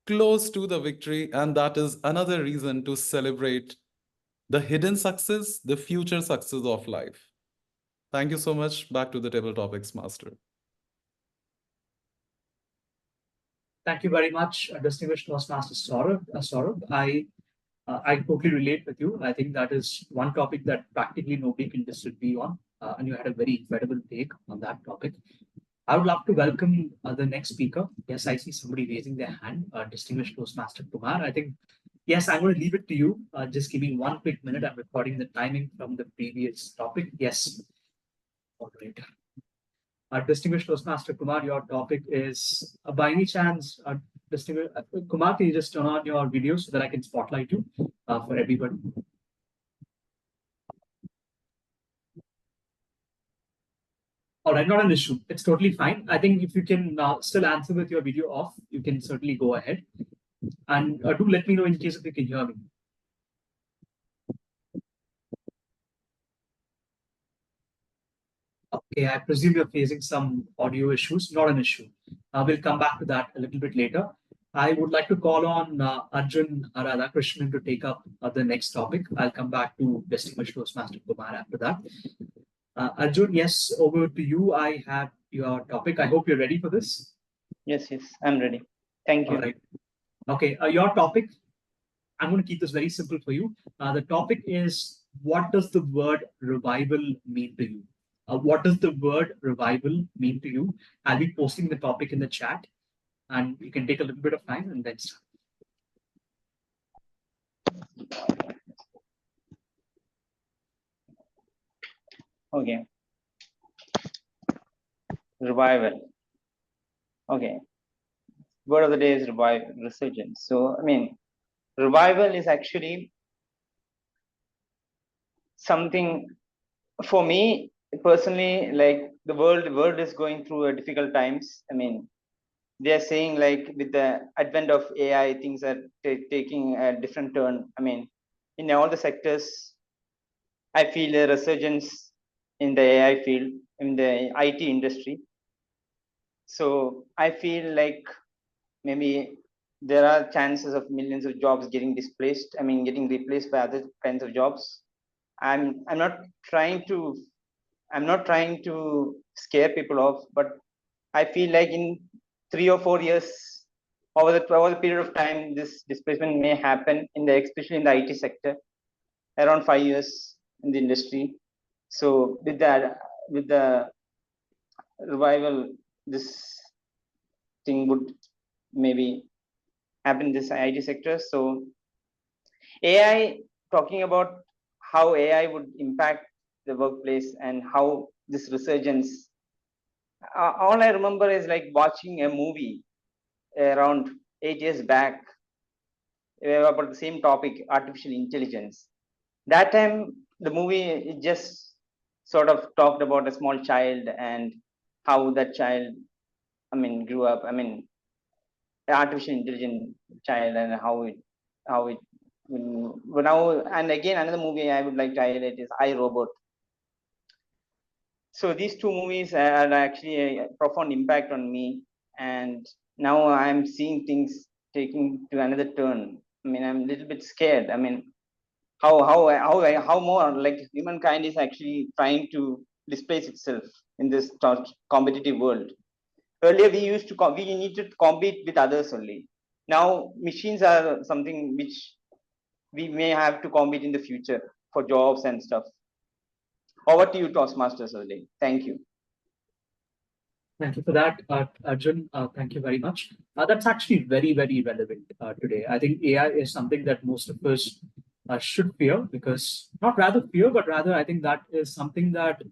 close to the victory, and that is another reason to celebrate the hidden success, the future success of life. Thank you so much. Back to the Table Topics Master. Thank you very much, distinguished Toastmaster Saurabh. I totally relate with you. I think that is one topic that practically nobody can disagree on, and you had a very incredible take on that topic. I would love to welcome the next speaker. Yes, I see somebody raising their hand, distinguished Toastmaster Kumar. I think, yes, I'm going to leave it to you. Just give me 1 quick minute. I'm recording the timing from the previous topic. Yes. Moderator. Distinguished Toastmaster Kumar, your topic is, by any chance, Kumar, can you just turn on your video so that I can spotlight you for everybody? All right, not an issue. It's totally fine. I think if you can still answer with your video off, you can certainly go ahead. And do let me know in case if you can hear me. Okay, I presume you're facing some audio issues. Not an issue. We'll come back to that a little bit later. I would like to call on Arjun Radhakrishnan to take up the next topic. I'll come back to distinguished Toastmaster Kumar after that. Arjun, yes, over to you. I have your topic. I hope you're ready for this. Yes, I'm ready. Thank you. All right. Okay, your topic, I'm going to keep this very simple for you. The topic is, what does the word revival mean to you? What does the word revival mean to you? I'll be posting the topic in the chat, and you can take a little bit of time and then start. Okay. Revival. Okay. Word of the day is resurgence. So, I mean, revival is actually something, for me personally, like the world is going through a difficult times. I mean, they are saying like with the advent of AI, things are taking a different turn. I mean, in all the sectors, I feel a resurgence in the AI field, in the IT industry. So I feel like maybe there are chances of millions of jobs getting displaced. I mean, getting replaced by other kinds of jobs. I'm not trying to scare people off, but I feel like in 3 or 4 years, over the period of time, this displacement may happen especially in the IT sector, around 5 years in the industry. So with the revival, this thing would maybe happen in this IT sector. So AI, talking about how AI would impact the workplace and how this resurgence. All I remember is like watching a movie around 8 years back about the same topic, artificial intelligence. That time, the movie it just sort of talked about a small child and how that child, I mean, grew up. I mean, artificial intelligent child and how it. But now, and again, another movie I would like to highlight is I, Robot. So these two movies had actually a profound impact on me, and now I'm seeing things taking to another turn. I mean, I'm a little bit scared. I mean, how more like humankind is actually trying to displace itself in this competitive world. Earlier, we needed to compete with others only. Now, machines are something which we may have to compete in the future for jobs and stuff. Over to you, Toastmasters. Thank you. Thank you for that, Arjun. Thank you very much. That's actually very, very relevant today. I think AI is something that most of us should fear, because not rather fear, but rather I think that is something that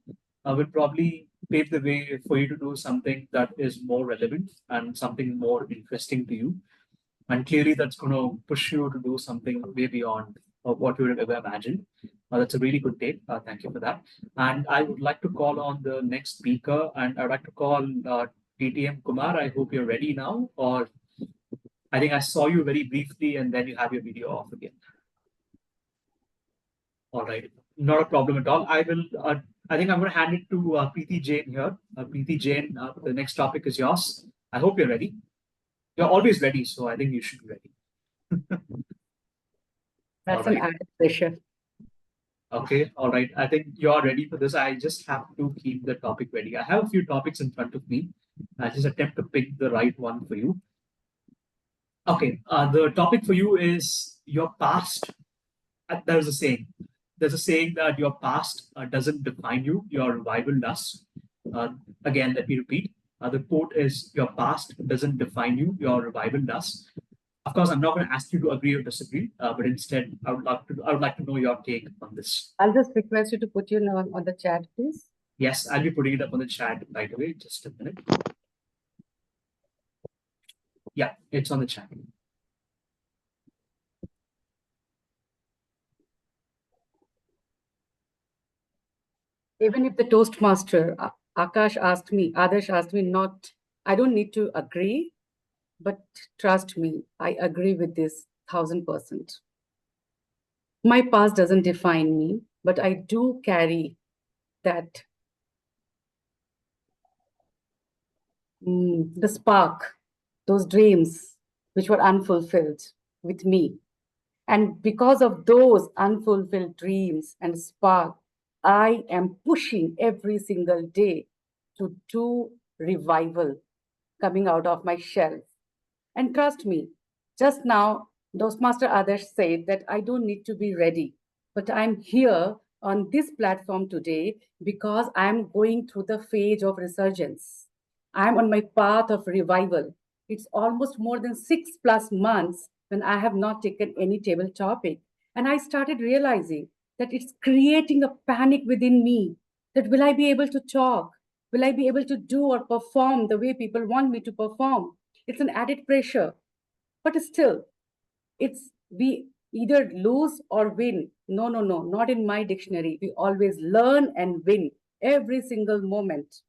will probably pave the way for you to do something that is more relevant and something more interesting to you. And clearly, that's going to push you to do something way beyond what you would have ever imagined. That's a really good take. Thank you for that. And I would like to call on the next speaker, and I would like to call TTM Kumar. I hope you're ready now, or I think I saw you very briefly and then you have your video off again. All right, not a problem at all. I will. I think I'm going to hand it to Preeti Jain here. Preeti Jain, the next topic is yours. I hope you're ready. You're always ready, so I think you should be ready. That's an added pressure. Okay, all right. I think you're ready for this. I just have to keep the topic ready. I have a few topics in front of me. I just attempt to pick the right one for you. Okay, the topic for you is your past. There's a saying. There's a saying that your past doesn't define you, your revival does. Again, let me repeat. The quote is, your past doesn't define you, your revival does. Of course, I'm not going to ask you to agree or disagree, but instead, I would like to know your take on this. I'll just request you to put your name on the chat, please. Yes, I'll be putting it up on the chat right away. Just a minute. Yeah, it's on the chat. Even if the Toastmaster, Adarsh asked me, I don't need to agree, but trust me, I agree with this 1000%. My past doesn't define me, but I do carry that, the spark, those dreams which were unfulfilled with me. And because of those unfulfilled dreams and spark, I am pushing every single day to do revival coming out of my shell. And trust me, just now, Toastmaster Adarsh said that I don't need to be ready, but I'm here on this platform today because I'm going through the phase of resurgence. I'm on my path of revival. It's almost more than 6+ months when I have not taken any table topic. And I started realizing that it's creating a panic within me that will I be able to talk? Will I be able to do or perform the way people want me to perform? It's an added pressure. But still, it's we either lose or win. No, no, no, not in my dictionary. We always learn and win every single moment.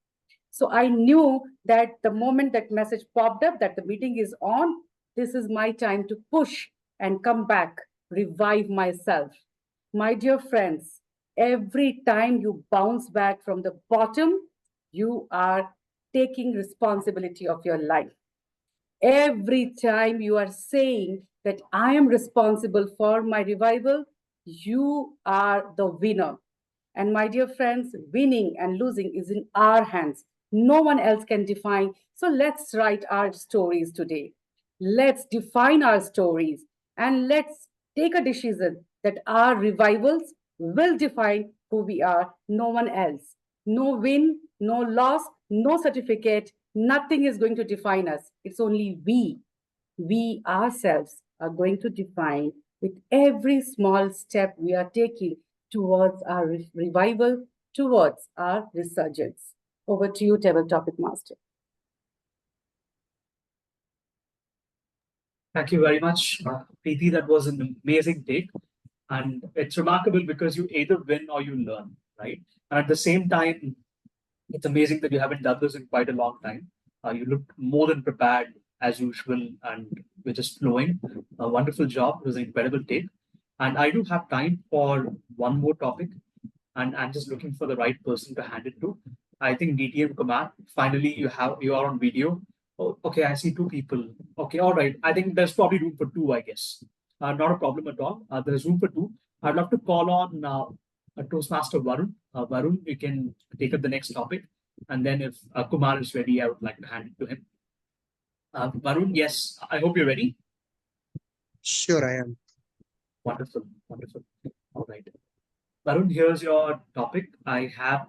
So I knew that the moment that message popped up that the meeting is on, this is my time to push and come back, revive myself. My dear friends, every time you bounce back from the bottom, you are taking responsibility of your life. Every time you are saying that I am responsible for my revival, you are the winner. And my dear friends, winning and losing is in our hands. No one else can define. So let's write our stories today. Let's define our stories and let's take a decision that our revivals will define who we are, no one else. No win, no loss, no certificate, nothing is going to define us. It's only we ourselves are going to define with every small step we are taking towards our revival, towards our resurgence. Over to you, Table Topic Master. Thank you very much, Preeti. That was an amazing take. And it's remarkable because you either win or you learn, right? And at the same time, it's amazing that you haven't done this in quite a long time. You look more than prepared as usual and we're just flowing. A wonderful job. It was an incredible take. And I do have time for one more topic. And I'm just looking for the right person to hand it to. I think DTM Kumar, finally you are on video. Oh, okay, I see two people. Okay, all right. I think there's probably room for two, I guess. Not a problem at all. There's room for two. I'd love to call on Toastmaster Varun. Varun, you can take up the next topic. And then if Kumar is ready, I would like to hand it to him. Varun, yes, I hope you're ready. Sure, I am. Wonderful, wonderful. All right. Varun, here's your topic. I have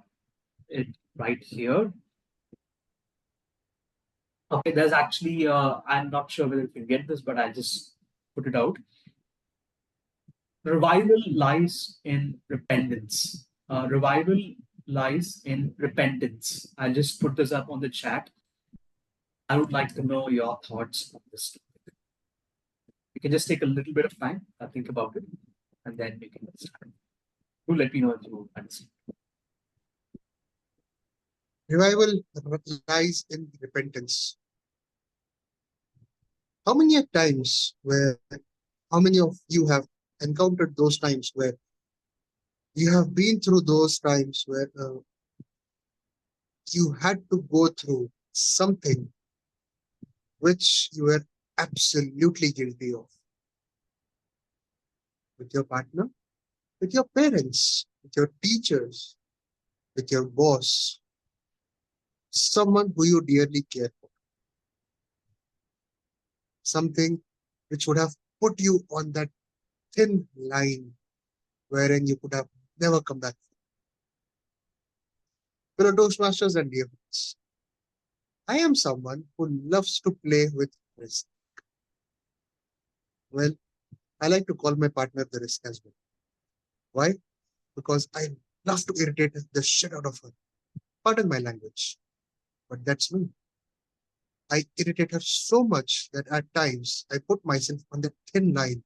it right here. Okay, there's actually, I'm not sure whether you can get this, but I'll just put it out. Revival lies in repentance. Revival lies in repentance. I'll just put this up on the chat. I would like to know your thoughts on this topic. You can just take a little bit of time, think about it, and then we can start. Do let me know if you understand. Revival lies in repentance. How many of you have encountered those times where you have been through those times where you had to go through something which you were absolutely guilty of? With your partner, with your parents, with your teachers, with your boss, someone who you dearly care for. Something which would have put you on that thin line wherein you could have never come back. Fellow Toastmasters and dear friends, I am someone who loves to play with risk. Well, I like to call my partner the risk as well. Why? Because I love to irritate the shit out of her. Pardon my language, but that's me. I irritate her so much that at times I put myself on that thin line,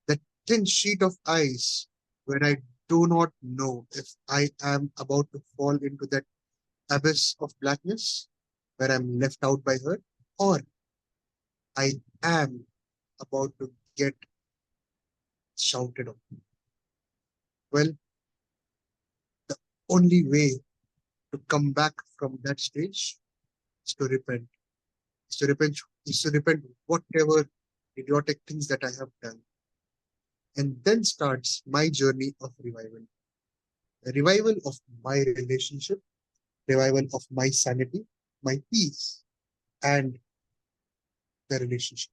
that thin sheet of ice where I do not know if I am about to fall into that abyss of blackness where I'm left out by her, or I am about to get shouted on. Well, the only way to come back from that stage is to repent. Is to repent whatever idiotic things that I have done. And then starts my journey of revival. The revival of my relationship, revival of my sanity, my peace, and the relationship.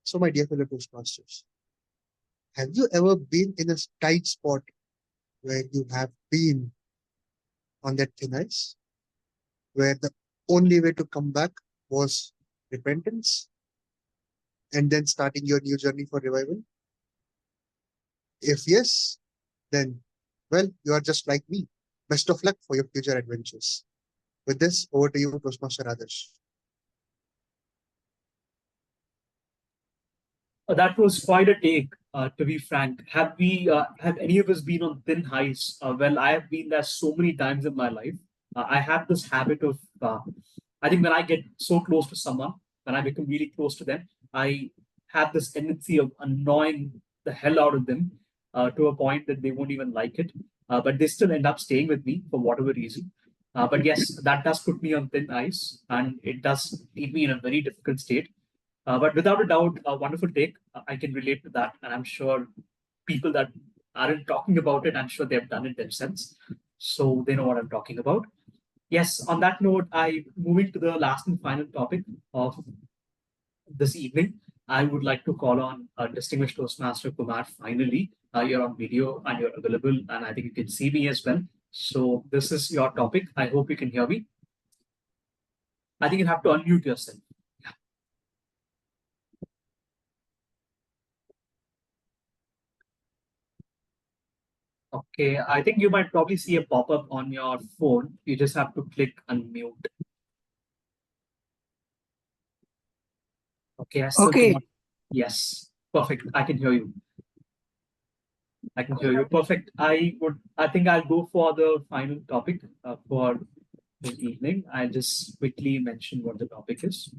So my dear fellow Toastmasters, have you ever been in a tight spot where you have been on that thin ice, where the only way to come back was repentance and then starting your new journey for revival? If yes, then, well, you are just like me. Best of luck for your future adventures. With this, over to you, Toastmaster Adarsh. That was quite a take, to be frank. Have any of us been on thin ice? Well, I have been there so many times in my life. I have this habit of, I think when I get so close to someone, when I become really close to them, I have this tendency of annoying the hell out of them to a point that they won't even like it. But they still end up staying with me for whatever reason. But yes, that does put me on thin ice and it does leave me in a very difficult state. But without a doubt, a wonderful take. I can relate to that. And I'm sure people that aren't talking about it, I'm sure they've done it themselves. So they know what I'm talking about. Yes, on that note, moving to the last and final topic of this evening. I would like to call on distinguished Toastmaster Kumar. Finally, you're on video and you're available, and I think you can see me as well. So this is your topic. I hope you can hear me. I think you have to unmute yourself. Okay, I think you might probably see a pop-up on your phone. You just have to click unmute. Okay, I still cannot. Yes, perfect. I can hear you. I can hear you. Perfect. I think I'll go for the final topic for this evening. I'll just quickly mention what the topic is.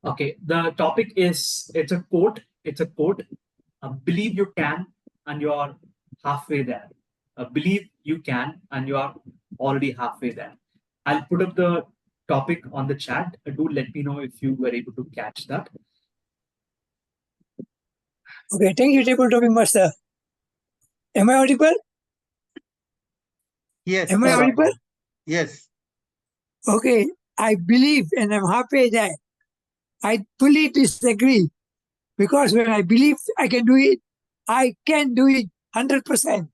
Okay, the topic is, it's a quote. It's a quote. Believe you can, and you're halfway there. Believe you can, and you are already halfway there. I'll put up the topic on the chat. Do let me know if you were able to catch that. Okay, thank you, Tabletop Master. Am I audible? Yes. Am I audible? Yes. Okay, I believe and I'm happy that I fully disagree, because when I believe I can do it, I can do it 100%.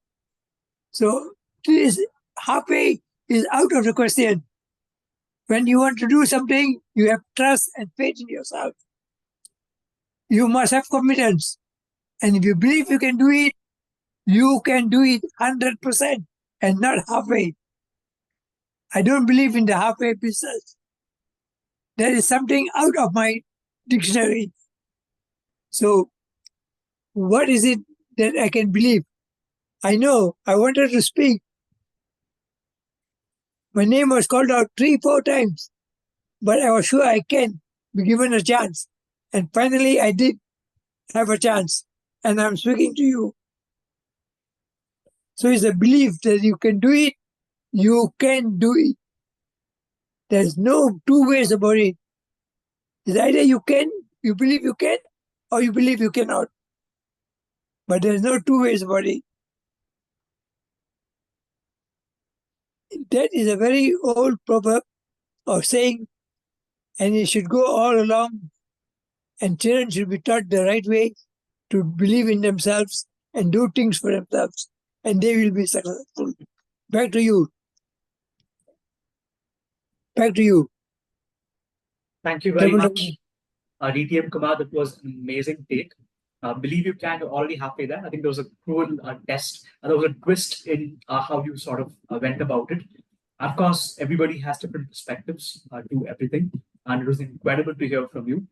So this happy is out of the question. When you want to do something, you have trust and faith in yourself. You must have confidence. And if you believe you can do it, you can do it 100% and not halfway. I don't believe in the halfway business. That is something out of my dictionary. So what is it that I can believe? I know I wanted to speak. My name was called out 3-4 times, but I was sure I can be given a chance. And finally I did have a chance, and I'm speaking to you. So it's a belief that you can do it, you can do it. There's no two ways about it. It's either you can, you believe you can, or you believe you cannot. But there's no two ways about it. That is a very old proverb or saying, and it should go all along, and children should be taught the right way to believe in themselves and do things for themselves, and they will be successful. Back to you. Back to you. Thank you very much, DTM Kumar. That was an amazing take. Believe you can, you're already halfway there. I think there was a cruel test. There was a twist in how you sort of went about it. Of course, everybody has different perspectives to everything. And it was incredible to hear from you.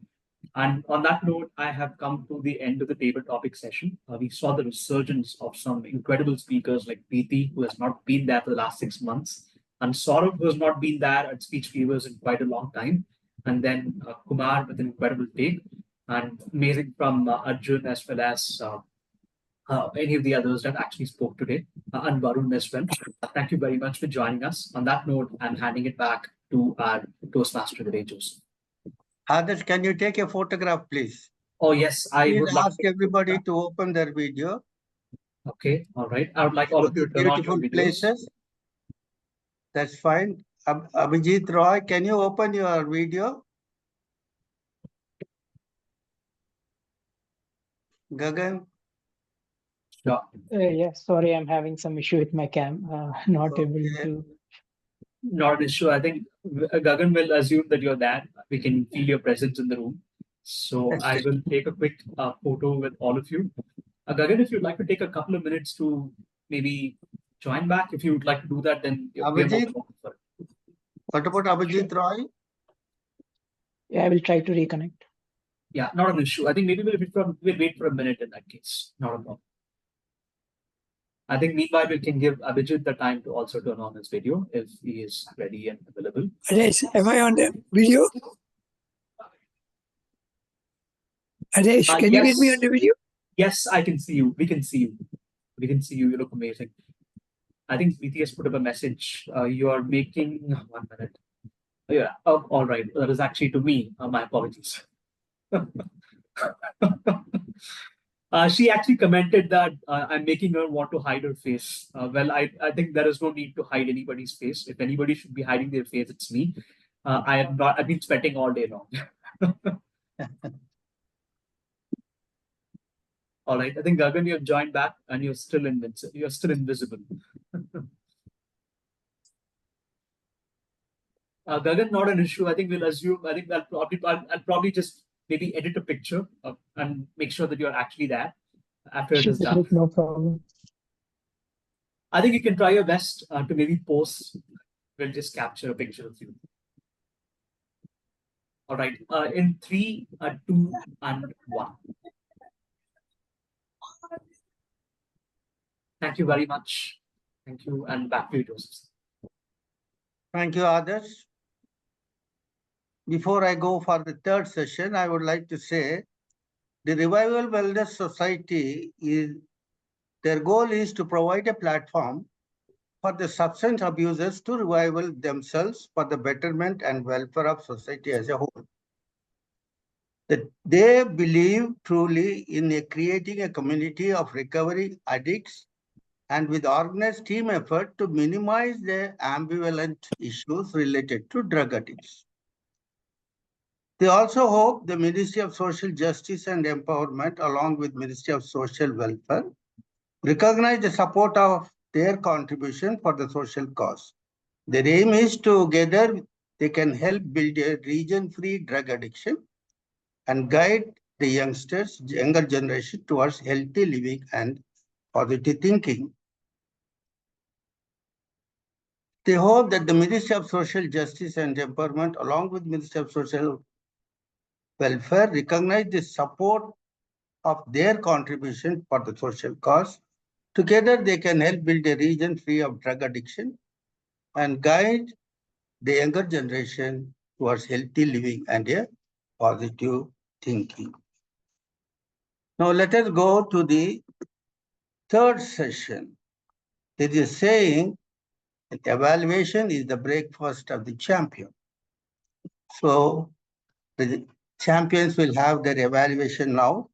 And on that note, I have come to the end of the table topic session. We saw the resurgence of some incredible speakers like Preeti, who has not been there for the last 6 months, and Saurabh, who has not been there at Speech Fevers in quite a long time. And then Kumar with an incredible take, and amazing from Arjun, as well as any of the others that actually spoke today, and Varun as well. Thank you very much for joining us. On that note, I'm handing it back to our Toastmaster today, Joseph. Adarsh, can you take a photograph, please? Oh, yes. I would ask everybody to open their video. Okay, all right. I would like all of you to turn on your videos. Places. That's fine. Abhijit Roy, can you open your video? Gagan? Sure. Yes, sorry, I'm having some issue with my cam. Not able Okay. to. Not an issue. I think Gagan will assume that you're there. We can feel your presence in the room. So I will take a quick photo with all of you. Gagan, if you'd like to take a couple of minutes to maybe join back, if you would like to do that, then we are more than Abhijit, welcome for it. what about Abhijit Roy? Yeah, I will try to reconnect. Yeah, not an issue. I think maybe we'll wait for a minute in that case. Not a problem. I think meanwhile we can give Abhijit the time to also turn on his video if he is ready and available. Adesh, am I on the video? Adesh, can you get me Yes. on the video? Yes, I can see you. We can see you. We can see you. You look amazing. I think BTS put up a message. You are making 1 minute. Yeah. Oh, all right. That is actually to me. My apologies. She actually commented that I'm making her want to hide her face. Well, I think there is no need to hide anybody's face. If anybody should be hiding their face, it's me. I am not. I've been sweating all day long. All right. I think Gagan, you have joined back and you're still invisible. You're still invisible. Gagan, not an issue. I think we'll assume. I think I'll probably just maybe edit a picture and make sure that you're actually there after it is done. No problem. I think you can try your best to maybe post. We'll just capture a picture of you. All right. In 3, 2, and 1. Thank you very much. Thank you, and back to you, Joseph. Thank you, Adarsh. Before I go for the third session, I would like to say the Revival Wellness Society their goal is to provide a platform for the substance abusers to revival themselves for the betterment and welfare of society as a whole. That they believe truly in creating a community of recovery addicts and with organized team effort to minimize the ambivalent issues related to drug addicts. They also hope the Ministry of Social Justice and Empowerment, along with Ministry of Social Welfare, recognize the support of their contribution for the social cause. Their aim is together they can help build a region-free drug addiction and guide the younger generation towards healthy living and positive thinking. They hope that the Ministry of Social Justice and Empowerment, along with Ministry of Social Welfare, recognize the support of their contribution for the social cause. Together, they can help build a region free of drug addiction and guide the younger generation towards healthy living and a positive thinking. Now, let us go to the third session. There is a saying that evaluation is the breakfast of the champion. So, the champions will have their evaluation now.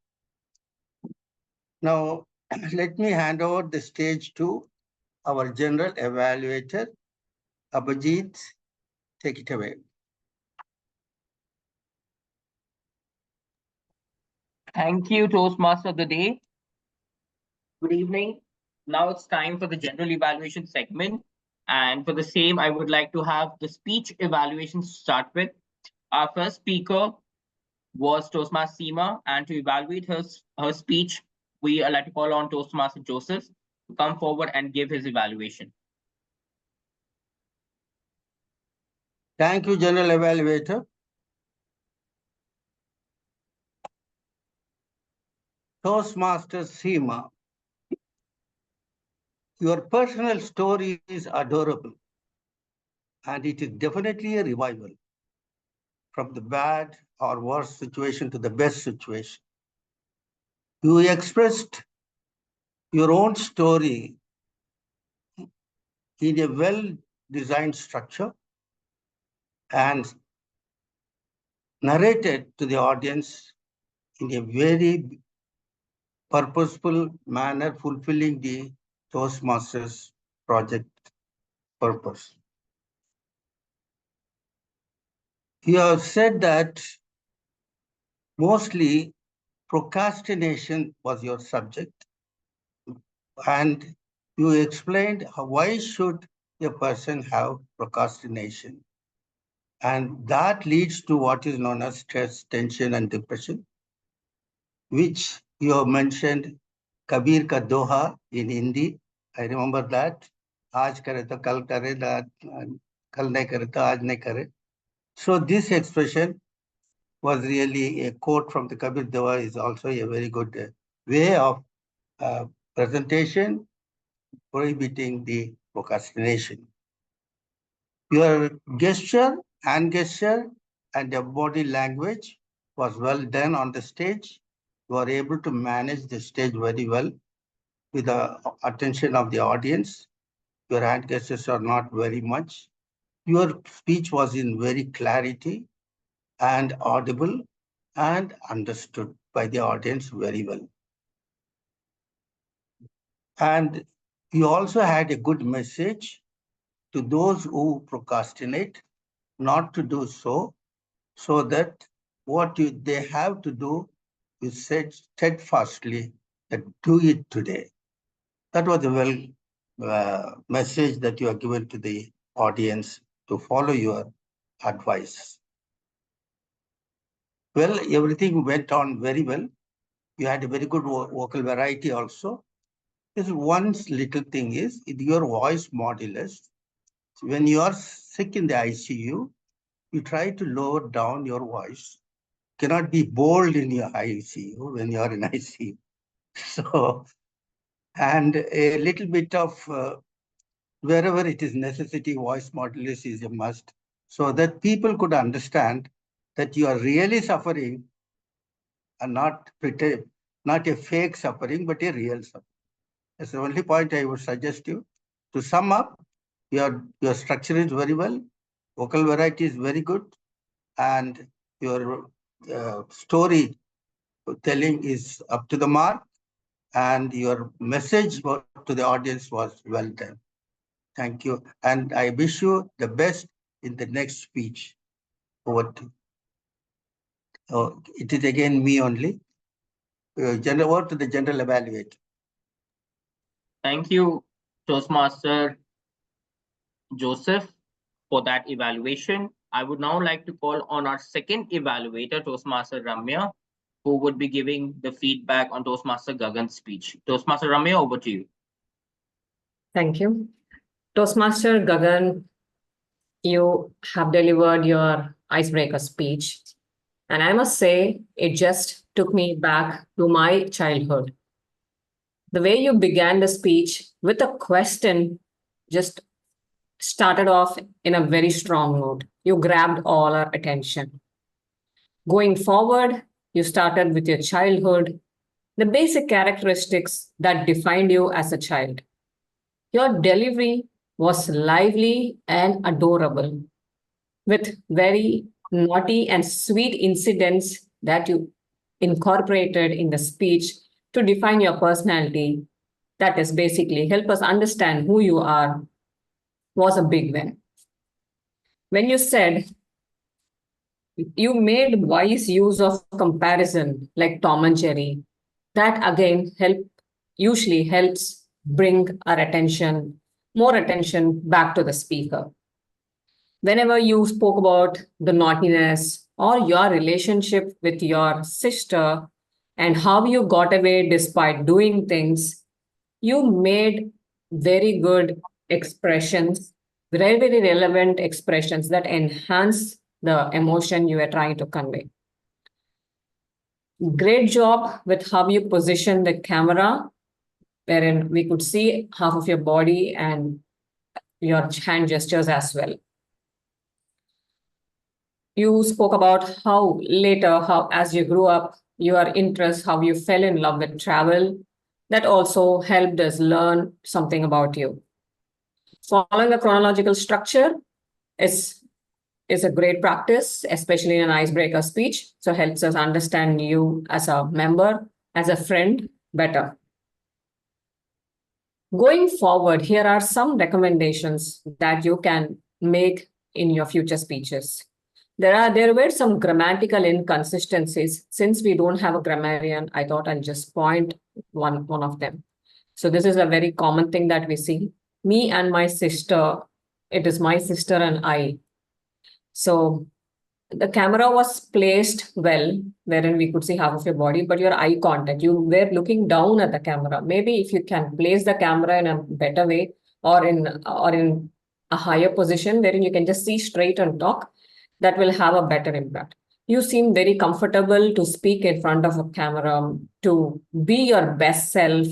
Now, let me hand over the stage to our general evaluator, Abhijit. Take it away. Thank you, Toastmaster of the day. Good evening. Now it's time for the general evaluation segment. And for the same, I would like to have the speech evaluation to start with. Our first speaker was Toastmaster Seema, and to evaluate her speech, we are like to call on Toastmaster Joseph to come forward and give his evaluation. Thank you, General Evaluator. Toastmaster Seema, your personal story is adorable, and it is definitely a revival from the bad or worst situation to the best situation. You expressed your own story in a well-designed structure and narrated to the audience in a very purposeful manner, fulfilling the Toastmasters project purpose. You have said that mostly procrastination was your subject, And you explained why should a person have procrastination. And that leads to what is known as stress, tension, and depression, which you have mentioned Kabir ka doha in Hindi. I remember that. Aaj kare to kal kare, kal nahi kare to aaj nahi kare. So this expression was really a quote from the Kabir Doha is also a very good way of presentation prohibiting the procrastination. Your gesture, hand gesture, and your body language was well done on the stage. You are able to manage the stage very well with the attention of the audience. Your hand gestures are not very much. Your speech was in very clarity and audible and understood by the audience very well. And you also had a good message to those who procrastinate not to do so, so that what they have to do is said steadfastly that do it today. That was a message that you are given to the audience to follow your advice. Well, everything went on very well. You had a very good vocal variety also. This one little thing is your voice modulus. When you are sick in the ICU, you try to lower down your voice. Cannot be bold in your ICU when you are in ICU. So, and a little bit of wherever it is necessity, voice modulus is a must, so that people could understand that you are really suffering and not a fake suffering, but a real suffering. That's the only point I would suggest you. To sum up, your structure is very well, vocal variety is very good, and your story telling is up to the mark, and your message to the audience was well done. Thank you. And I wish you the best in the next speech. Over to it is again me only. Over to the general evaluator. Thank you, Toastmaster Joseph, for that evaluation. I would now like to call on our second evaluator, Toastmaster Ramya, who would be giving the feedback on Toastmaster Gagan's speech. Toastmaster Ramya, over to you. Thank you. Toastmaster Gagan, you have delivered your icebreaker speech. And I must say, it just took me back to my childhood. The way you began the speech with a question just started off in a very strong note. You grabbed all our attention. Going forward, you started with your childhood, the basic characteristics that defined you as a child. Your delivery was lively and adorable, with very naughty and sweet incidents that you incorporated in the speech to define your personality. That is basically help us understand who you are, was a big win. When you said you made wise use of comparison like Tom and Jerry, that again usually helps bring our attention, more attention back to the speaker. Whenever you spoke about the naughtiness or your relationship with your sister and how you got away despite doing things, you made very good expressions, very, very relevant expressions that enhance the emotion you were trying to convey. Great job with how you position the camera, wherein we could see half of your body and your hand gestures as well. You spoke about how later, as you grew up, your interest, how you fell in love with travel. That also helped us learn something about you. Following a chronological structure is a great practice, especially in an icebreaker speech. So helps us understand you as a member, as a friend better. Going forward, here are some recommendations that you can make in your future speeches. There were some grammatical inconsistencies. Since we don't have a grammarian, I thought I'll just point one of them. So this is a very common thing that we see. Me and my sister, it is my sister and I. So the camera was placed well, wherein we could see half of your body, but your eye contact, you were looking down at the camera. Maybe if you can place the camera in a better way or in a higher position wherein you can just see straight and talk, that will have a better impact. You seem very comfortable to speak in front of a camera, to be your best self,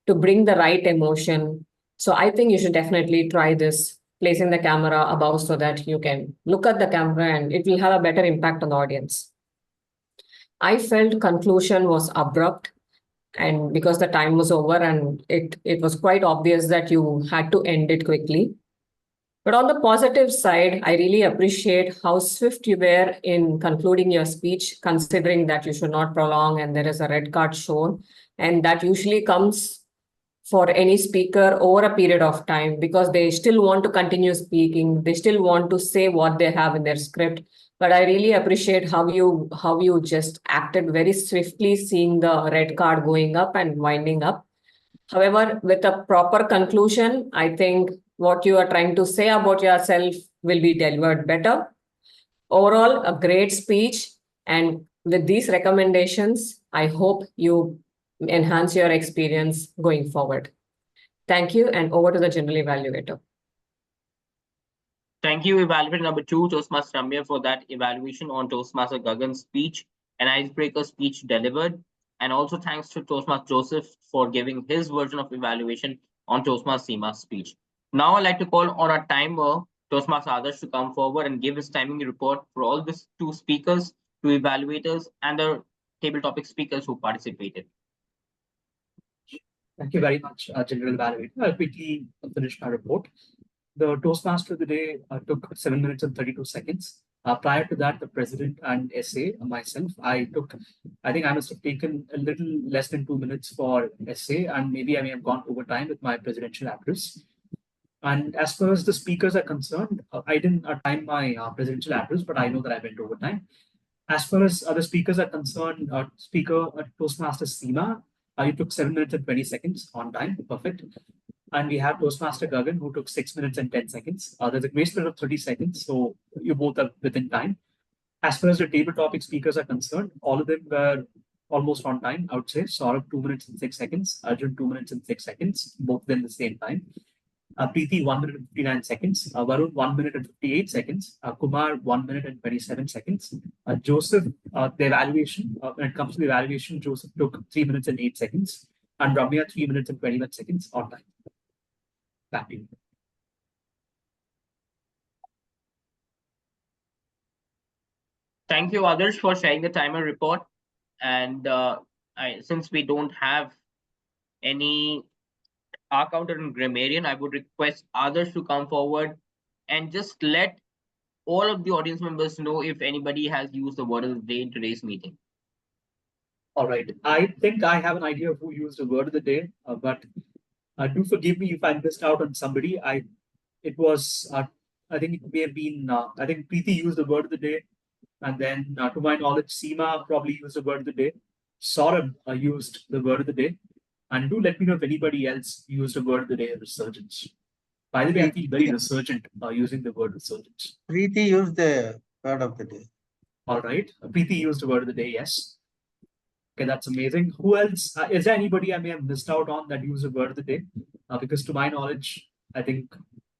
to bring the right emotion. So I think you should definitely try this, placing the camera above so that you can look at the camera and it will have a better impact on the audience. I felt conclusion was abrupt, and because the time was over and it was quite obvious that you had to end it quickly. But on the positive side, I really appreciate how swift you were in concluding your speech, considering that you should not prolong and there is a red card shown. And that usually comes for any speaker over a period of time because they still want to continue speaking. They still want to say what they have in their script. But I really appreciate how you just acted very swiftly, seeing the red card going up and winding up. However, with a proper conclusion, I think what you are trying to say about yourself will be delivered better. Overall, a great speech. And with these recommendations, I hope you enhance your experience going forward. Thank you, and over to the general evaluator. Thank you, evaluator number 2, Toastmaster Ramya, for that evaluation on Toastmaster Gagan's speech, an icebreaker speech delivered. And also thanks to Toastmaster Joseph for giving his version of evaluation on Toastmaster Seema's speech. Now I'd like to call on our timer, Toastmaster Adarsh, to come forward and give his timing report for all these 2 speakers, 2 evaluators, and the table topic speakers who participated. Thank you very much, General Evaluator. I'll quickly finish my report. The Toastmaster of the day took 7 minutes and 32 seconds. Prior to that, the president and SA, myself, I think I must have taken a little less than 2 minutes for SA, and maybe I may have gone over time with my presidential address. And as far as the speakers are concerned, I didn't time my presidential address, but I know that I went over time. As far as other speakers are concerned, Toastmaster Seema, you took 7 minutes and 20 seconds on time, perfect. And we have Toastmaster Gagan, who took 6 minutes and 10 seconds. There's a grace period of 30 seconds, so you both are within time. As far as the table topic speakers are concerned, all of them were almost on time, I would say. Saurabh, 2 minutes and 6 seconds. Arjun, 2 minutes and 6 seconds, both of them the same time. Preeti, 1 minute and 59 seconds. Varun, 1 minute and 58 seconds. Kumar, 1 minute and 27 seconds. Joseph, the evaluation, when it comes to the evaluation, Joseph took 3 minutes and 8 seconds. And Ramya, 3 minutes and 21 seconds on time. Back to you. Thank you, Adarsh, for sharing the timer report. And since we don't have any accountant and grammarian, I would request others to come forward and just let all of the audience members know if anybody has used the word of the day in today's meeting. All right. I think I have an idea of who used the word of the day, but do forgive me if I missed out on somebody. I think it may have been, I think Preeti used the word of the day. And then to my knowledge, Seema probably used the word of the day. Saurabh used the word of the day. And do let me know if anybody else used the word of the day, resurgence. By the way, I feel very resurgent using the word resurgence. Preeti used the word of the day. All right. Preeti used the word of the day, yes. Okay, that's amazing. Who else? Is there anybody I may have missed out on that used the word of the day? Because to my knowledge, I think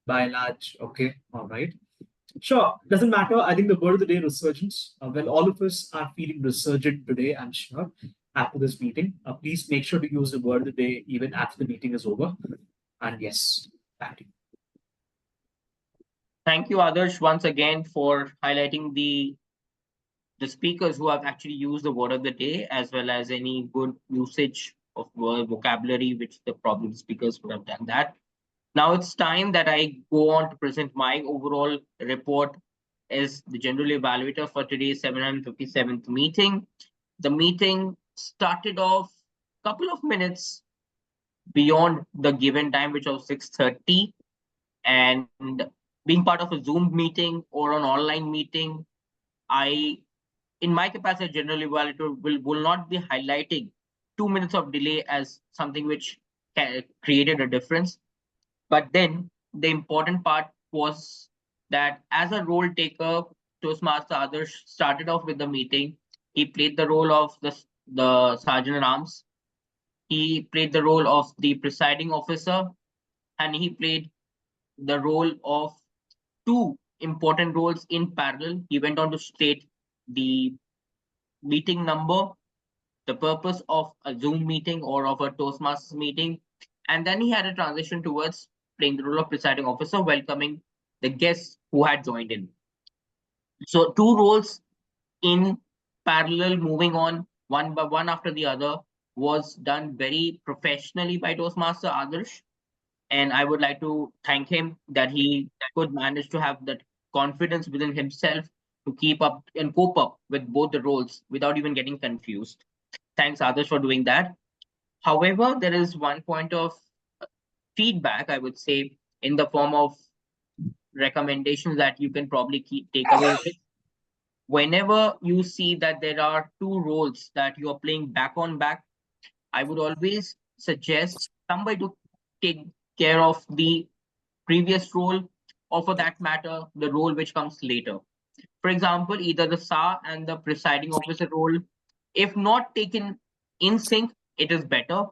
by and large, okay, all right. Sure, doesn't matter. I think the word of the day, resurgence. Well, all of us are feeling resurgent today, I'm sure, after this meeting. Please make sure to use the word of the day even after the meeting is over. And yes, back to you. Thank you, Adarsh, once again for highlighting the speakers who have actually used the word of the day, as well as any good usage of word vocabulary, which the problem speakers would have done that. Now it's time that I go on to present my overall report as the general evaluator for today's 757th meeting. The meeting started off a couple of minutes beyond the given time, which was 6:30. And being part of a Zoom meeting or an online meeting, in my capacity as general evaluator, will not be highlighting 2 minutes of delay as something which created a difference. But then the important part was that as a role taker, Toastmaster Adarsh started off with the meeting. He played the role of the Sergeant at Arms. He played the role of the presiding officer, and he played the role of two important roles in parallel. He went on to state the meeting number, the purpose of a Zoom meeting or of a Toastmasters meeting, and then he had a transition towards playing the role of presiding officer, welcoming the guests who had joined in. So two roles in parallel, moving on one by one after the other, was done very professionally by Toastmaster Adarsh. And I would like to thank him that he could manage to have that confidence within himself to keep up and cope up with both the roles without even getting confused. Thanks, Adarsh, for doing that. However, there is one point of feedback, I would say, in the form of recommendations that you can probably take away with. Whenever you see that there are two roles that you are playing back on back, I would always suggest somebody to take care of the previous role, or for that matter, the role which comes later. For example, either the SAR and the presiding officer role, if not taken in sync, it is better,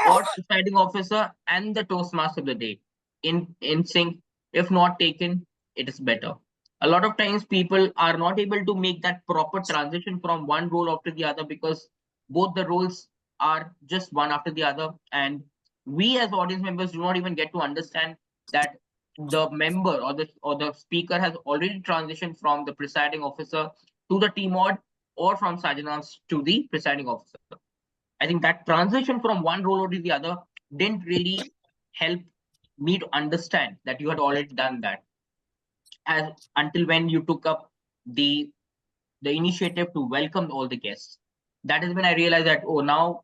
or presiding officer and the Toastmaster of the day in sync, if not taken, it is better. A lot of times people are not able to make that proper transition from one role after the other because both the roles are just one after the other, and we as audience members do not even get to understand that the member or the speaker has already transitioned from the presiding officer to the TMOD, or from Sergeant Arms to the presiding officer. I think that transition from one role to the other didn't really help me to understand that you had already done that, as until when you took up the initiative to welcome all the guests. That is when I realized that, oh, now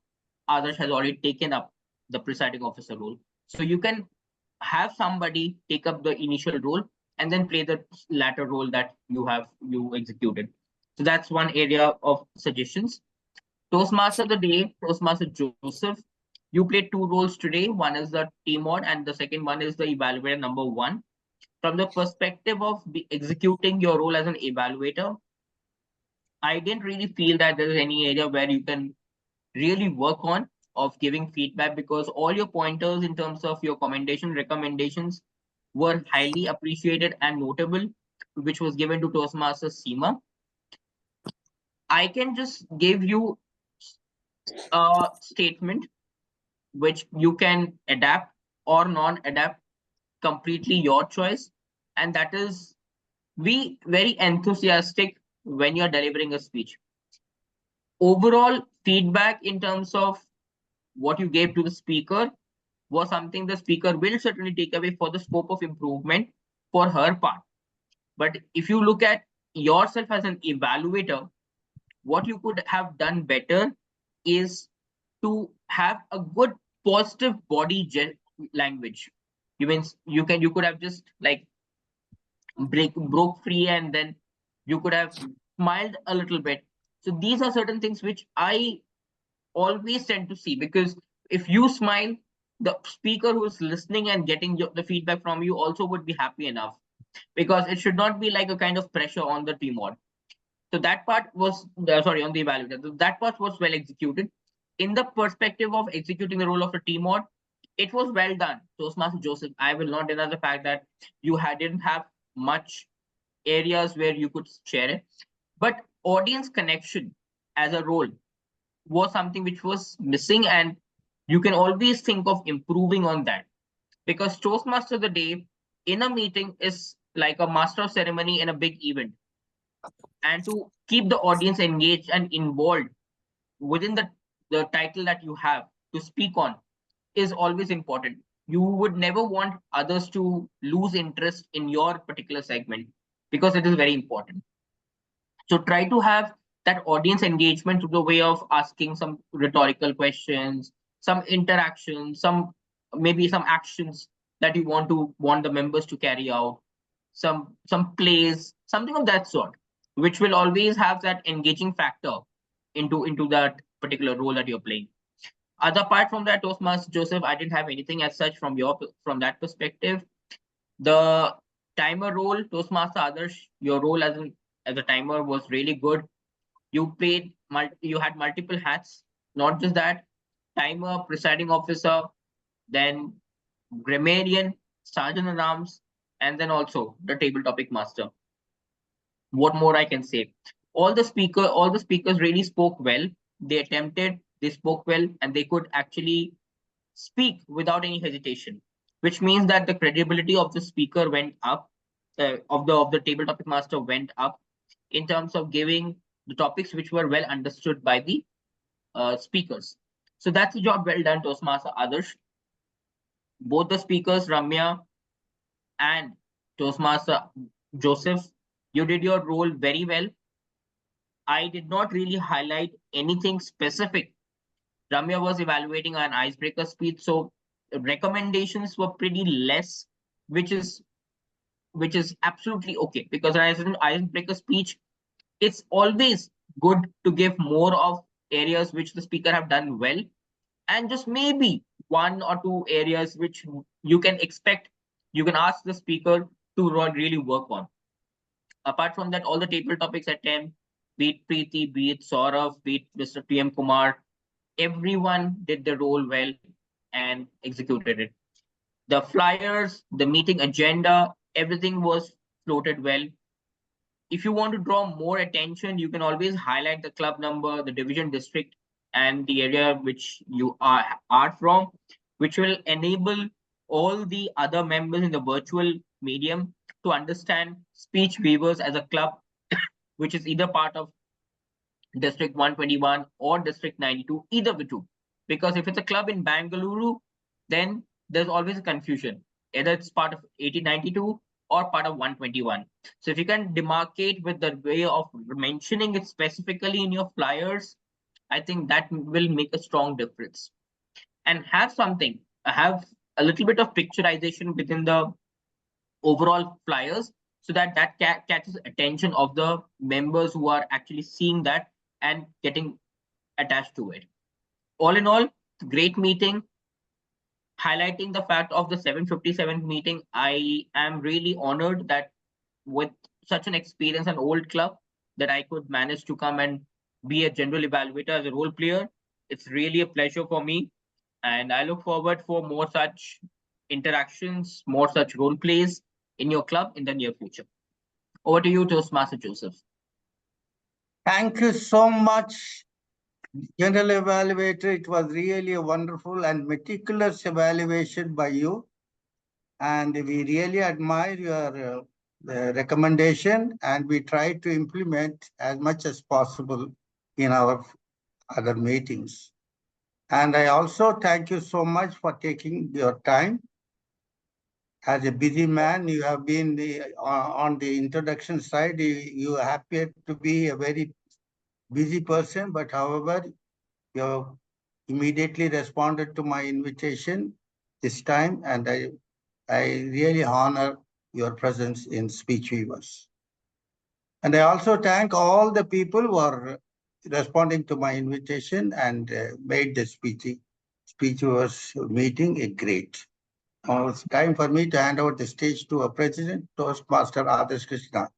Adarsh has already taken up the presiding officer role. So you can have somebody take up the initial role and then play the latter role that you executed. So that's one area of suggestions. Toastmaster of the day, Toastmaster Joseph. You played two roles today. One is the TMOD and the second one is the evaluator number 1. From the perspective of executing your role as an evaluator, I didn't really feel that there is any area where you can really work on of giving feedback, because all your pointers in terms of your recommendations were highly appreciated and notable, which was given to Toastmaster Seema. I can just give you a statement which you can adapt or non-adapt, completely your choice. And that is, be very enthusiastic when you're delivering a speech. Overall feedback in terms of what you gave to the speaker was something the speaker will certainly take away for the scope of improvement for her part. But if you look at yourself as an evaluator, what you could have done better is to have a good positive body language. You could have just like broke free, and then you could have smiled a little bit. So these are certain things which I always tend to see, because if you smile, the speaker who's listening and getting the feedback from you also would be happy enough, because it should not be like a kind of pressure on the TMOD. So that part was, sorry, on the evaluator, that part was well executed. In the perspective of executing the role of a TMOD, it was well done. Toastmaster Joseph, I will not deny the fact that you didn't have much areas where you could share it, but audience connection as a role was something which was missing, and you can always think of improving on that, because Toastmaster of the day in a meeting is like a master of ceremony in a big event, and to keep the audience engaged and involved within the title that you have to speak on is always important. You would never want others to lose interest in your particular segment, because it is very important. So try to have that audience engagement through the way of asking some rhetorical questions, some interactions, maybe some actions that you want the members to carry out, some plays, something of that sort, which will always have that engaging factor into that particular role that you're playing. Apart from that, Toastmaster Joseph, I didn't have anything as such from that perspective. The timer role, Toastmaster Adarsh, your role as a timer was really good. You had multiple hats, not just that, timer, presiding officer, then grammarian, sergeant-at-arms, and then also the table topic master. What more I can say? All the speakers really spoke well. They spoke well, and they could actually speak without any hesitation, which means that the credibility of the speaker went up, of the table topic master went up in terms of giving the topics which were well understood by the speakers. So that's a job well done, Toastmaster Adarsh. Both the speakers, Ramya and Toastmaster Joseph, you did your role very well. I did not really highlight anything specific. Ramya was evaluating an icebreaker speech, so recommendations were pretty less, which is absolutely okay, because as an icebreaker speech, it's always good to give more of areas which the speaker have done well, and just maybe 1 or 2 areas which you can ask the speaker to really work on. Apart from that, all the table topics at 10, be it Preeti, be it Saurav, be it Mr. PM Kumar, everyone did the role well and executed it. The flyers, the meeting agenda, everything was floated well. If you want to draw more attention, you can always highlight the club number, the division, district, and the area which you are from, which will enable all the other members in the virtual medium to understand Speech Weavers as a club, which is either part of District 121 or District 92, either of the two. Because if it's a club in Bangalore, then there's always a confusion. Either it's part of 1892 or part of 121. So if you can demarcate with the way of mentioning it specifically in your flyers, I think that will make a strong difference. And have a little bit of picturization within the overall flyers, so that catches attention of the members who are actually seeing that and getting attached to it. All in all, great meeting. Highlighting the fact of the 757th meeting, I am really honored that with such an experience and old club, that I could manage to come and be a general evaluator as a role player. It's really a pleasure for me, and I look forward for more such interactions, more such role plays in your club in the near future. Over to you, Toastmaster Joseph. Thank you so much, General Evaluator. It was really a wonderful and meticulous evaluation by you. And we really admire your recommendation, and we try to implement as much as possible in our other meetings. And I also thank you so much for taking your time. As a busy man, you have been on the introduction side, you appear to be a very busy person, but however, you immediately responded to my invitation this time, and I really honor your presence in Speech Weavers. And I also thank all the people who are responding to my invitation and made the Speech Weavers meeting a great. Now it's time for me to hand over the stage to our president, Toastmaster Adarsh Krishna.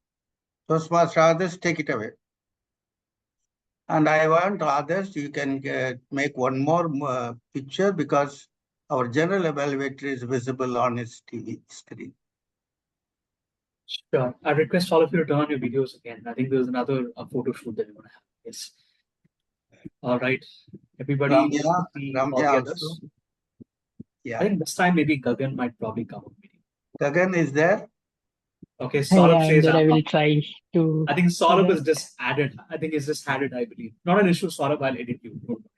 Toastmaster Adarsh, take it away. And I want Adarsh, you can make one more picture, because our general evaluator is visible on his TV screen. Sure. I request all of you to turn on your videos again. I think there's another photo shoot that we want to have. Yes. All right. Everybody. Ramya also. Yeah. I think this time maybe Gagan might probably come on video. Gagan is there? Okay, Saurabh says I will try to. I think Saurabh is just added. I think it's just added, I believe. Not an issue, Saurabh. I'll edit you. Don't worry.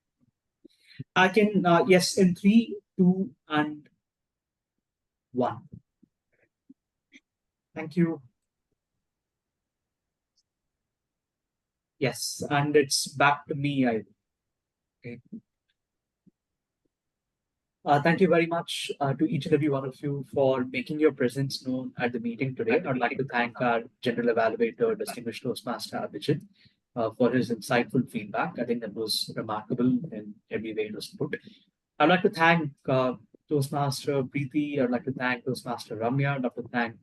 I can, yes, in 3, 2, and 1. Thank you. Yes, and it's back to me. Okay. Thank you very much to each and every one of you for making your presence known at the meeting today. I'd like to thank our General Evaluator, Distinguished Toastmaster Abhijit, for his insightful feedback. I think that was remarkable in every way it was put. I'd like to thank Toastmaster Preeti. I'd like to thank Toastmaster Ramya. I'd like to thank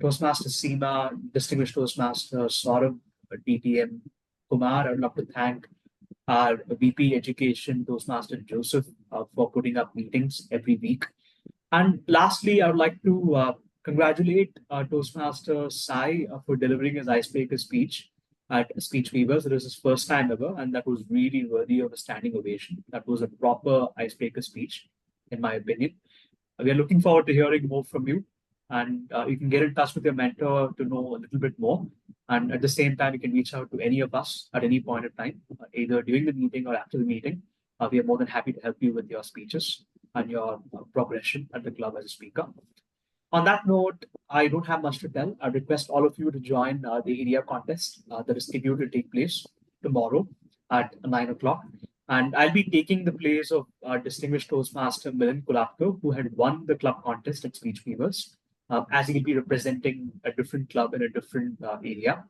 Toastmaster Seema, Distinguished Toastmaster Saurabh, DTM Kumar. I'd love to thank our VP Education, Toastmaster Joseph, for putting up meetings every week. And lastly, I would like to congratulate Toastmaster Sai for delivering his icebreaker speech at Speech Weavers. It was his first time ever, and that was really worthy of a standing ovation. That was a proper icebreaker speech, in my opinion. We are looking forward to hearing more from you, and you can get in touch with your mentor to know a little bit more. And at the same time, you can reach out to any of us at any point of time, either during the meeting or after the meeting. We are more than happy to help you with your speeches and your progression at the club as a speaker. On that note, I don't have much to tell. I request all of you to join the area contest that is scheduled to take place tomorrow at 9 o'clock. And I'll be taking the place of Distinguished Toastmaster Milind Kulapkar, who had won the club contest at Speech Weavers, as he'll be representing a different club in a different area.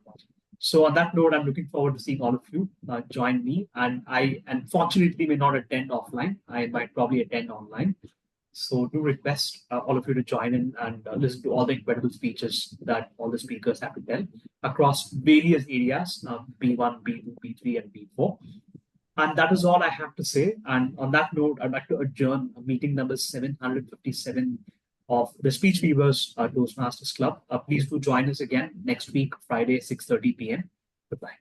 So on that note, I'm looking forward to seeing all of you join me. And I unfortunately may not attend offline. I might probably attend online. So do request all of you to join in and listen to all the incredible speeches that all the speakers have to tell across various areas, B1, B2, B3, and B4. And that is all I have to say. And on that note, I'd like to adjourn meeting number 757 of the Speech Weavers Toastmasters Club. Please do join us again next week, Friday, 6:30 p.m. Goodbye.